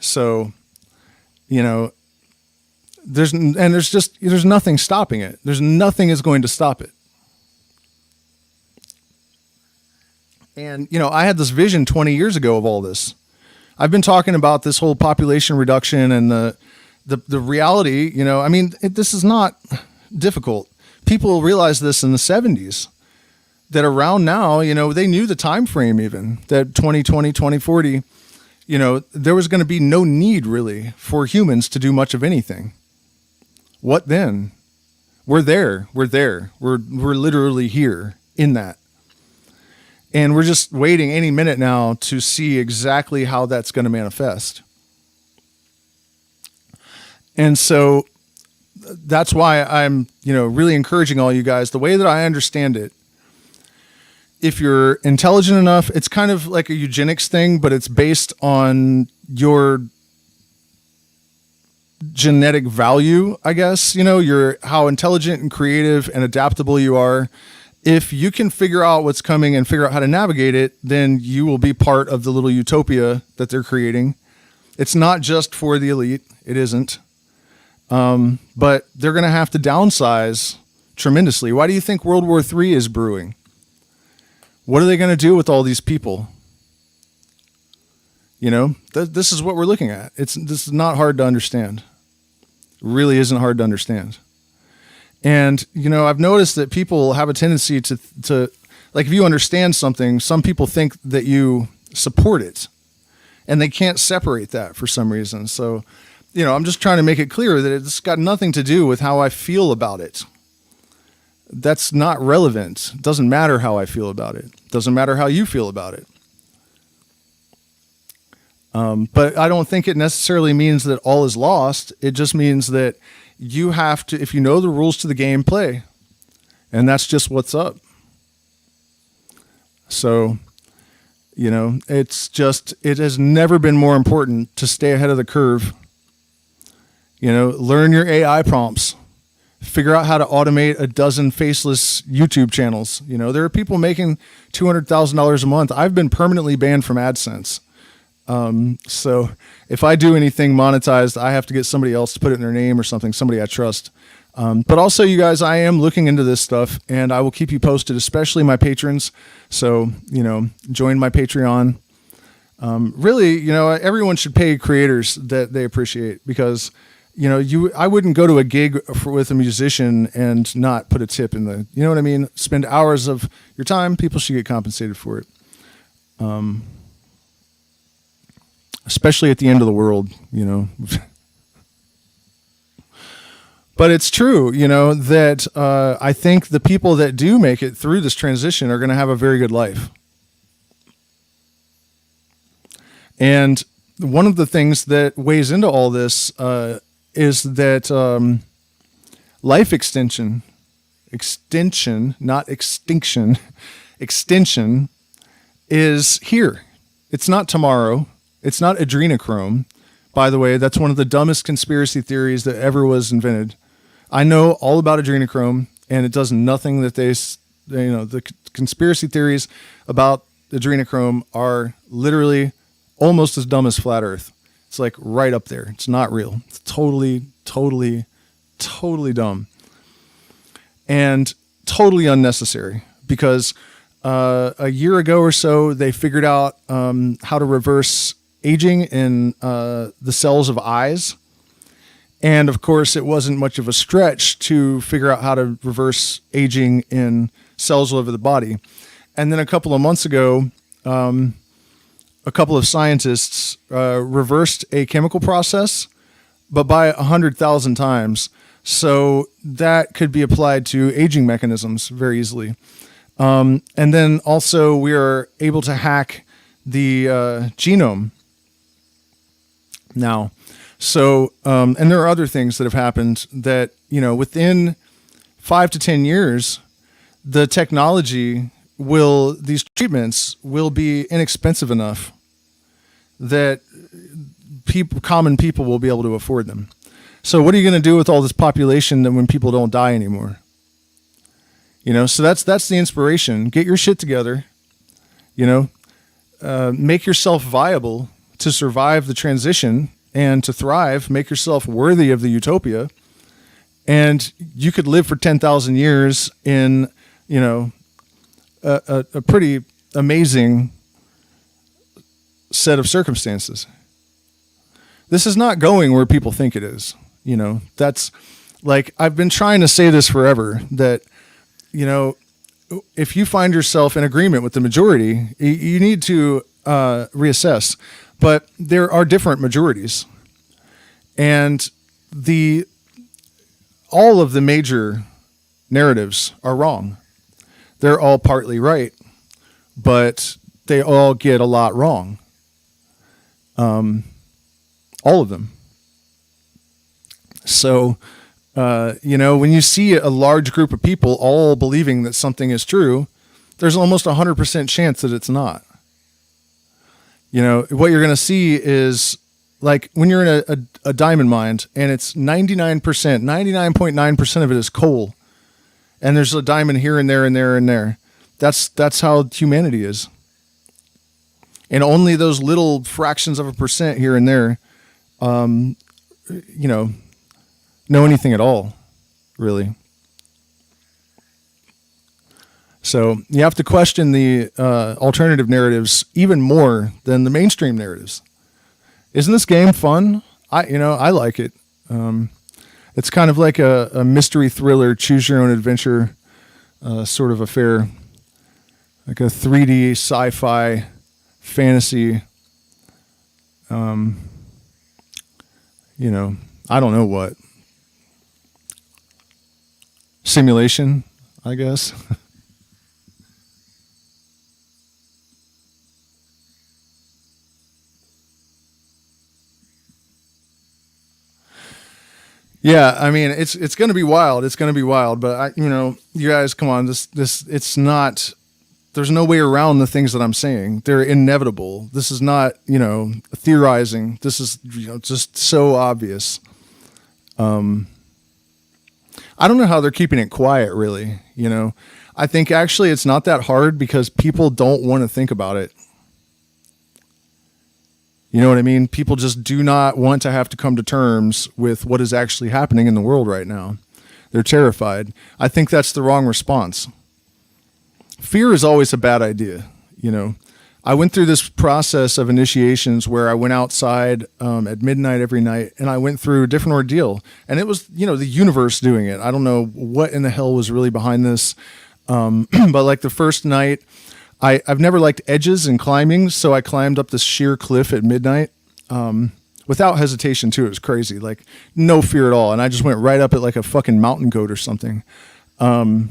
So, there's nothing stopping it. There's nothing is going to stop it. And, I had this vision 20 years ago of all this. I've been talking about this whole population reduction and the reality, I mean, this is not difficult. People realized this in the 70s, that around now, they knew the time frame even, that 2020, 2040, there was going to be no need really for humans to do much of anything. What then? We're there. We're literally here in that. And we're just waiting any minute now to see exactly how that's going to manifest. And so that's why I'm, really encouraging all you guys, the way that I understand it, if you're intelligent enough, it's kind of like a eugenics thing, but it's based on your genetic value, I guess, how intelligent and creative and adaptable you are. If you can figure out what's coming and figure out how to navigate it, then you will be part of the little utopia that they're creating. It's not just for the elite. It isn't. But they're going to have to downsize tremendously. Why do you think World War III is brewing? What are they going to do with all these people? This is what we're looking at. This is not hard to understand. It really isn't hard to understand. And, I've noticed that people have a tendency to, like, if you understand something, some people think that you support it and they can't separate that for some reason. So, I'm just trying to make it clear that it's got nothing to do with how I feel about it. That's not relevant. It doesn't matter how I feel about it. It doesn't matter how you feel about it. But I don't think it necessarily means that all is lost. It just means that you have to, if you know the rules to the game, play. And that's just what's up. So, it has never been more important to stay ahead of the curve. Learn your AI prompts. Figure out how to automate a dozen faceless YouTube channels. There are people making $200,000 a month. I've been permanently banned from AdSense. So if I do anything monetized, I have to get somebody else to put it in their name or something, somebody I trust. But also, you guys, I am looking into this stuff, and I will keep you posted, especially my patrons. So, join my Patreon. Really, everyone should pay creators that they appreciate, because, I wouldn't go to a gig with a musician and not put a tip in the, you know what I mean? Spend hours of your time. People should get compensated for it. Especially at the end of the world, But it's true, that I think the people that do make it through this transition are going to have a very good life. And one of the things that weighs into all this is that life extension, not extinction, extension is here. It's not tomorrow. It's not adrenochrome. By the way, that's one of the dumbest conspiracy theories that ever was invented. I know all about adrenochrome, and it does nothing that the conspiracy theories about adrenochrome are literally almost as dumb as flat Earth. It's like right up there. It's not real. It's totally, totally, totally dumb. And totally unnecessary, because a year ago or so, they figured out how to reverse aging in the cells of eyes. And of course, it wasn't much of a stretch to figure out how to reverse aging in cells all over the body. And then a couple of months ago, a couple of scientists reversed a chemical process, but by 100,000 times. So that could be applied to aging mechanisms very easily. And then also we are able to hack the genome now. So, and there are other things that have happened that, within 5 to 10 years, the technology these treatments will be inexpensive enough that common people will be able to afford them. So what are you going to do with all this population then when people don't die anymore? So that's the inspiration. Get your shit together, make yourself viable to survive the transition and to thrive, make yourself worthy of the utopia. And you could live for 10,000 years in, a pretty amazing set of circumstances. This is not going where people think it is. You know, that's like, I've been trying to say this forever, that, you know, if you find yourself in agreement with the majority, you need to reassess. But there are different majorities, and all of the major narratives are wrong. They're all partly right, but they all get a lot wrong. All of them. So, you know, when you see a large group of people all believing that something is true, there's almost 100% chance that it's not. You know, what you're going to see is, like, when you're in a diamond mine and it's 99.9% of it is coal, and there's a diamond here and there and there and there. That's how humanity is. And only those little fractions of a percent here and there, you know anything at all, really. So you have to question the alternative narratives even more than the mainstream narratives. Isn't this game fun? I like it. It's kind of like a mystery thriller, choose your own adventure sort of affair, like a 3D sci-fi fantasy. You know, I don't know what. Simulation, I guess. Yeah, I mean, it's going to be wild. It's going to be wild, but you guys, come on. This it's not. There's no way around the things that I'm saying. They're inevitable. This is not, theorizing. This is, just so obvious. I don't know how they're keeping it quiet, really. I think actually it's not that hard because people don't want to think about it. You know what I mean? People just do not want to have to come to terms with what is actually happening in the world right now. They're terrified. I think that's the wrong response. Fear is always a bad idea. I went through this process of initiations where I went outside at midnight every night, and I went through a different ordeal. And it was, the universe doing it. I don't know what in the hell was really behind this. But like the first night, I've never liked edges and climbing, so I climbed up this sheer cliff at midnight without hesitation, too. It was crazy, like no fear at all. And I just went right up it like a fucking mountain goat or something. And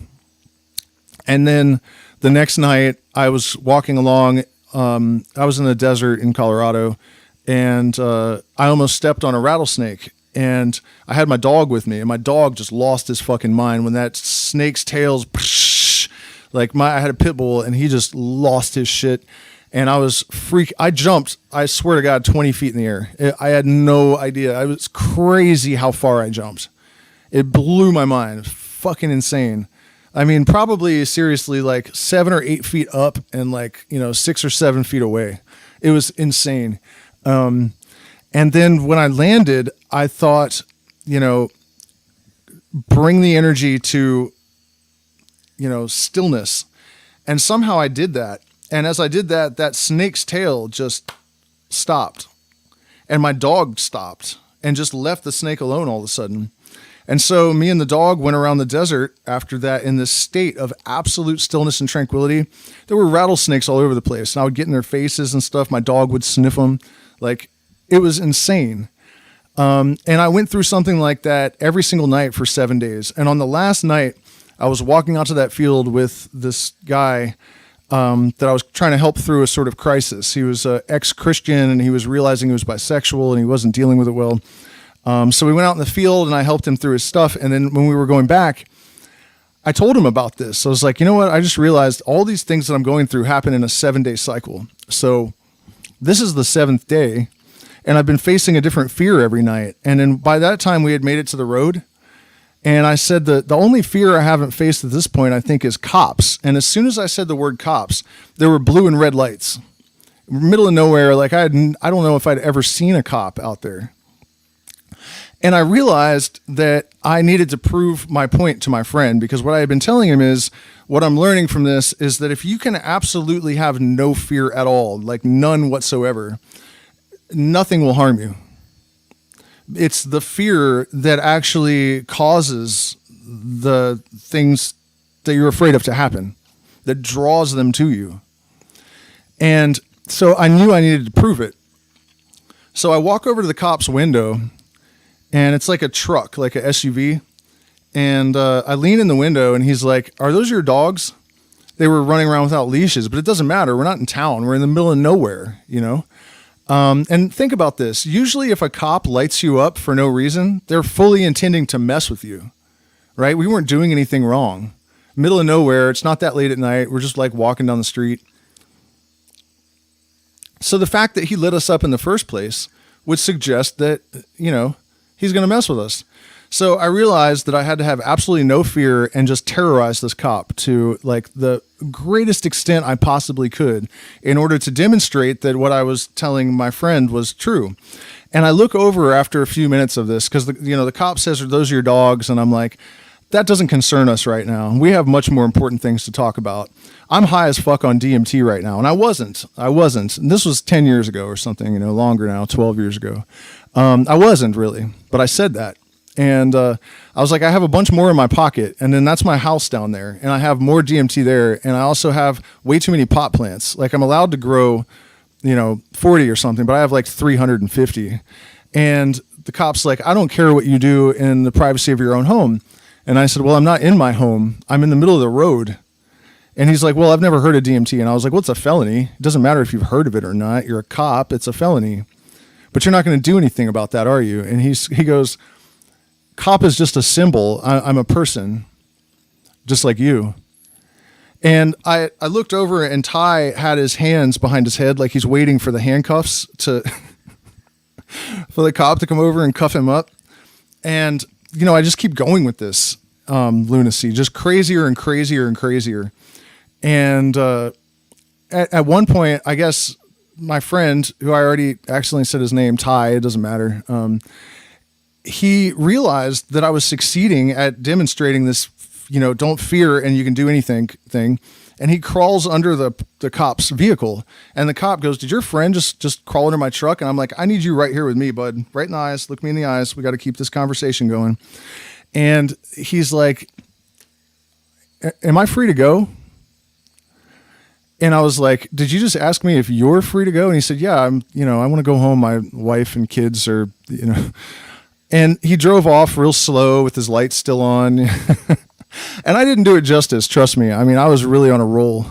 then the next night, I was walking along. I was in the desert in Colorado, and I almost stepped on a rattlesnake. And I had my dog with me, and my dog just lost his fucking mind when that snake's tails... I had a pit bull, and he just lost his shit, and I was I jumped, I swear to God, 20 feet in the air. I had no idea. It was crazy how far I jumped. It blew my mind. It was fucking insane. I mean, probably seriously like 7 or 8 feet up and 6 or 7 feet away. It was insane. And then when I landed, I thought, bring the energy to stillness. And somehow I did that. And as I did that, that snake's tail just stopped. And my dog stopped and just left the snake alone all of a sudden. And so me and the dog went around the desert after that in this state of absolute stillness and tranquility. There were rattlesnakes all over the place, and I would get in their faces and stuff. My dog would sniff them. It was insane. And I went through something like that every single night for 7 days. And on the last night, I was walking out to that field with this guy that I was trying to help through a sort of crisis. He was an ex-Christian, and he was realizing he was bisexual, and he wasn't dealing with it well. So we went out in the field, and I helped him through his stuff. And then when we were going back, I told him about this. So I was like, you know what? I just realized all these things that I'm going through happen in a 7-day cycle. So this is the 7th day, and I've been facing a different fear every night. And then by that time, we had made it to the road. And I said that the only fear I haven't faced at this point, I think, is cops. And as soon as I said the word cops, there were blue and red lights. Middle of nowhere, I don't know if I'd ever seen a cop out there. And I realized that I needed to prove my point to my friend, because what I had been telling him is, what I'm learning from this is that if you can absolutely have no fear at all, like none whatsoever, nothing will harm you. It's the fear that actually causes the things that you're afraid of to happen, that draws them to you. And so I knew I needed to prove it. So I walk over to the cop's window, and it's like a truck, like a SUV. And I lean in the window, and he's like, "Are those your dogs?" They were running around without leashes, but it doesn't matter. We're not in town. We're in the middle of nowhere, you know? And think about this. Usually if a cop lights you up for no reason, they're fully intending to mess with you, right? We weren't doing anything wrong. Middle of nowhere. It's not that late at night. We're just like walking down the street. So the fact that he lit us up in the first place would suggest that, you know, he's going to mess with us. So I realized that I had to have absolutely no fear and just terrorize this cop to like the greatest extent I possibly could in order to demonstrate that what I was telling my friend was true. And I look over after a few minutes of this because, the cop says, "Are those your dogs?" And I'm like, that doesn't concern us right now. We have much more important things to talk about. I'm high as fuck on DMT right now. And I wasn't. And this was 10 years ago or something, longer now, 12 years ago. I wasn't really, but I said that. And I was like, I have a bunch more in my pocket, and then that's my house down there, and I have more DMT there, and I also have way too many pot plants. Like I'm allowed to grow, 40 or something, but I have like 350. And the cop's like, "I don't care what you do in the privacy of your own home." And I said, "Well, I'm not in my home. I'm in the middle of the road." And he's like, "Well, I've never heard of DMT." And I was like, "Well, it's a felony. It doesn't matter if you've heard of it or not. You're a cop. It's a felony. But you're not going to do anything about that, are you?" And he goes, "Cop is just a symbol. I'm a person, just like you." And I looked over, and Ty had his hands behind his head like he's waiting for the handcuffs to for the cop to come over and cuff him up. And, I just keep going with this lunacy, just crazier and crazier and crazier. And at one point, I guess my friend, who I already accidentally said his name, Ty, it doesn't matter, he realized that I was succeeding at demonstrating this, don't fear and you can do anything thing. And he crawls under the cop's vehicle, and the cop goes, "Did your friend just crawl under my truck?" And I'm like, "I need you right here with me, bud. Right in the eyes. Look me in the eyes. We got to keep this conversation going." And he's like, "Am I free to go?" And I was like, "Did you just ask me if you're free to go?" And he said, "Yeah, I want to go home. My wife and kids are, And he drove off real slow with his lights still on. And I didn't do it justice, trust me. I mean, I was really on a roll.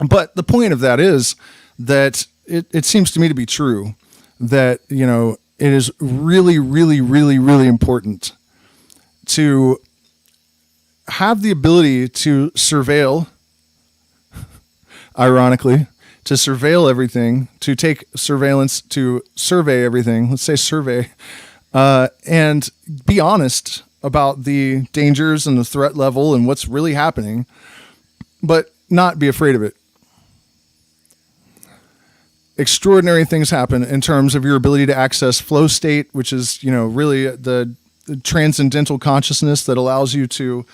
But the point of that is that it seems to me to be true that, it is really, really, really, really important to have the ability to surveil, ironically, to surveil everything, to take surveillance, to survey everything, let's say survey, and be honest about the dangers and the threat level and what's really happening, but not be afraid of it. Extraordinary things happen in terms of your ability to access flow state, which is, really the transcendental consciousness that allows you to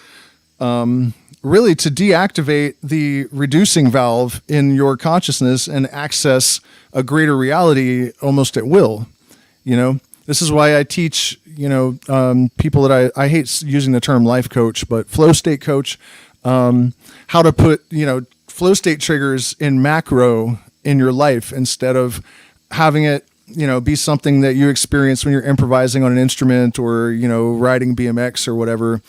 really to deactivate the reducing valve in your consciousness and access a greater reality almost at will. This is why I teach, people that I hate using the term life coach, but flow state coach, how to put, flow state triggers in macro in your life instead of having it, be something that you experience when you're improvising on an instrument or, riding BMX or whatever.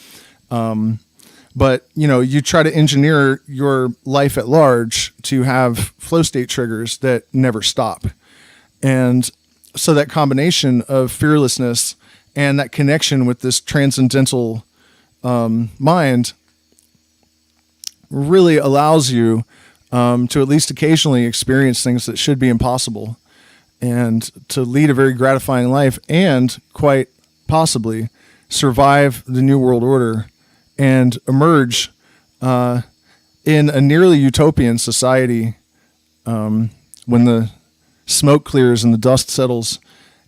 But, you try to engineer your life at large to have flow state triggers that never stop. And so that combination of fearlessness and that connection with this transcendental mind really allows you to at least occasionally experience things that should be impossible and to lead a very gratifying life and quite possibly survive the New World Order and emerge in a nearly utopian society when the smoke clears and the dust settles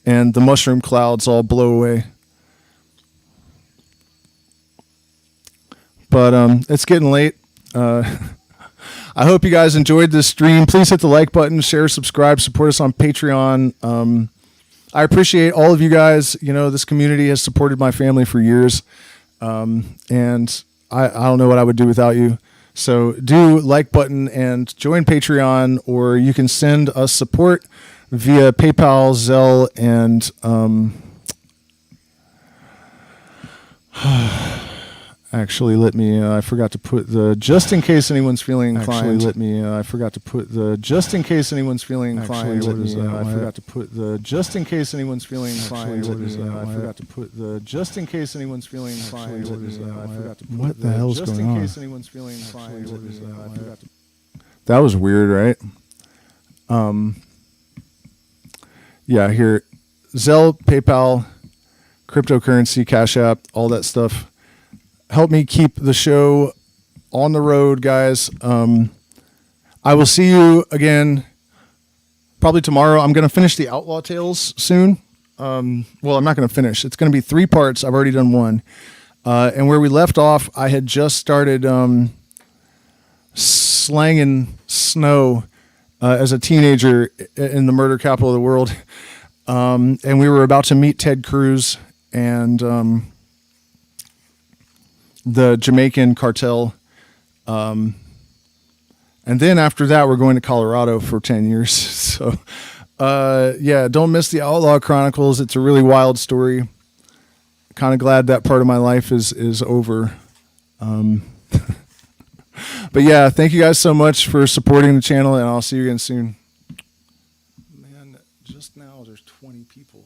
and the mushroom clouds all blow away. But it's getting late. I hope you guys enjoyed this stream. Please hit the like button, share, subscribe, support us on Patreon. I appreciate all of you guys. You know, this community has supported my family for years, and I don't know what I would do without you. So do like button and join Patreon, or you can send us support via PayPal, Zelle, and actually, let me. I forgot to put the just in case anyone's feeling inclined. I forgot to put the just in case anyone's feeling inclined. I forgot to put the just in case anyone's feeling inclined. I forgot to put the just in case anyone's feeling inclined. I forgot to put what the hell's just going in on? case anyone's feeling inclined. I forgot to. That was weird, right? Yeah, here, Zelle, PayPal, cryptocurrency, Cash App, all that stuff. Help me keep the show on the road, guys. I will see you again probably tomorrow. I'm going to finish the Outlaw Tales soon. Well, I'm not going to finish. It's going to be 3 parts. I've already done 1. And where we left off, I had just started slanging snow as a teenager in the murder capital of the world. And we were about to meet Ted Cruz and the Jamaican cartel. And then after that, we're going to Colorado for 10 years. So, yeah, don't miss the Outlaw Chronicles. It's a really wild story. Kind of glad that part of my life is over. But yeah, thank you guys so much for supporting the channel, and I'll see you again soon. Man, just now there's 20 people.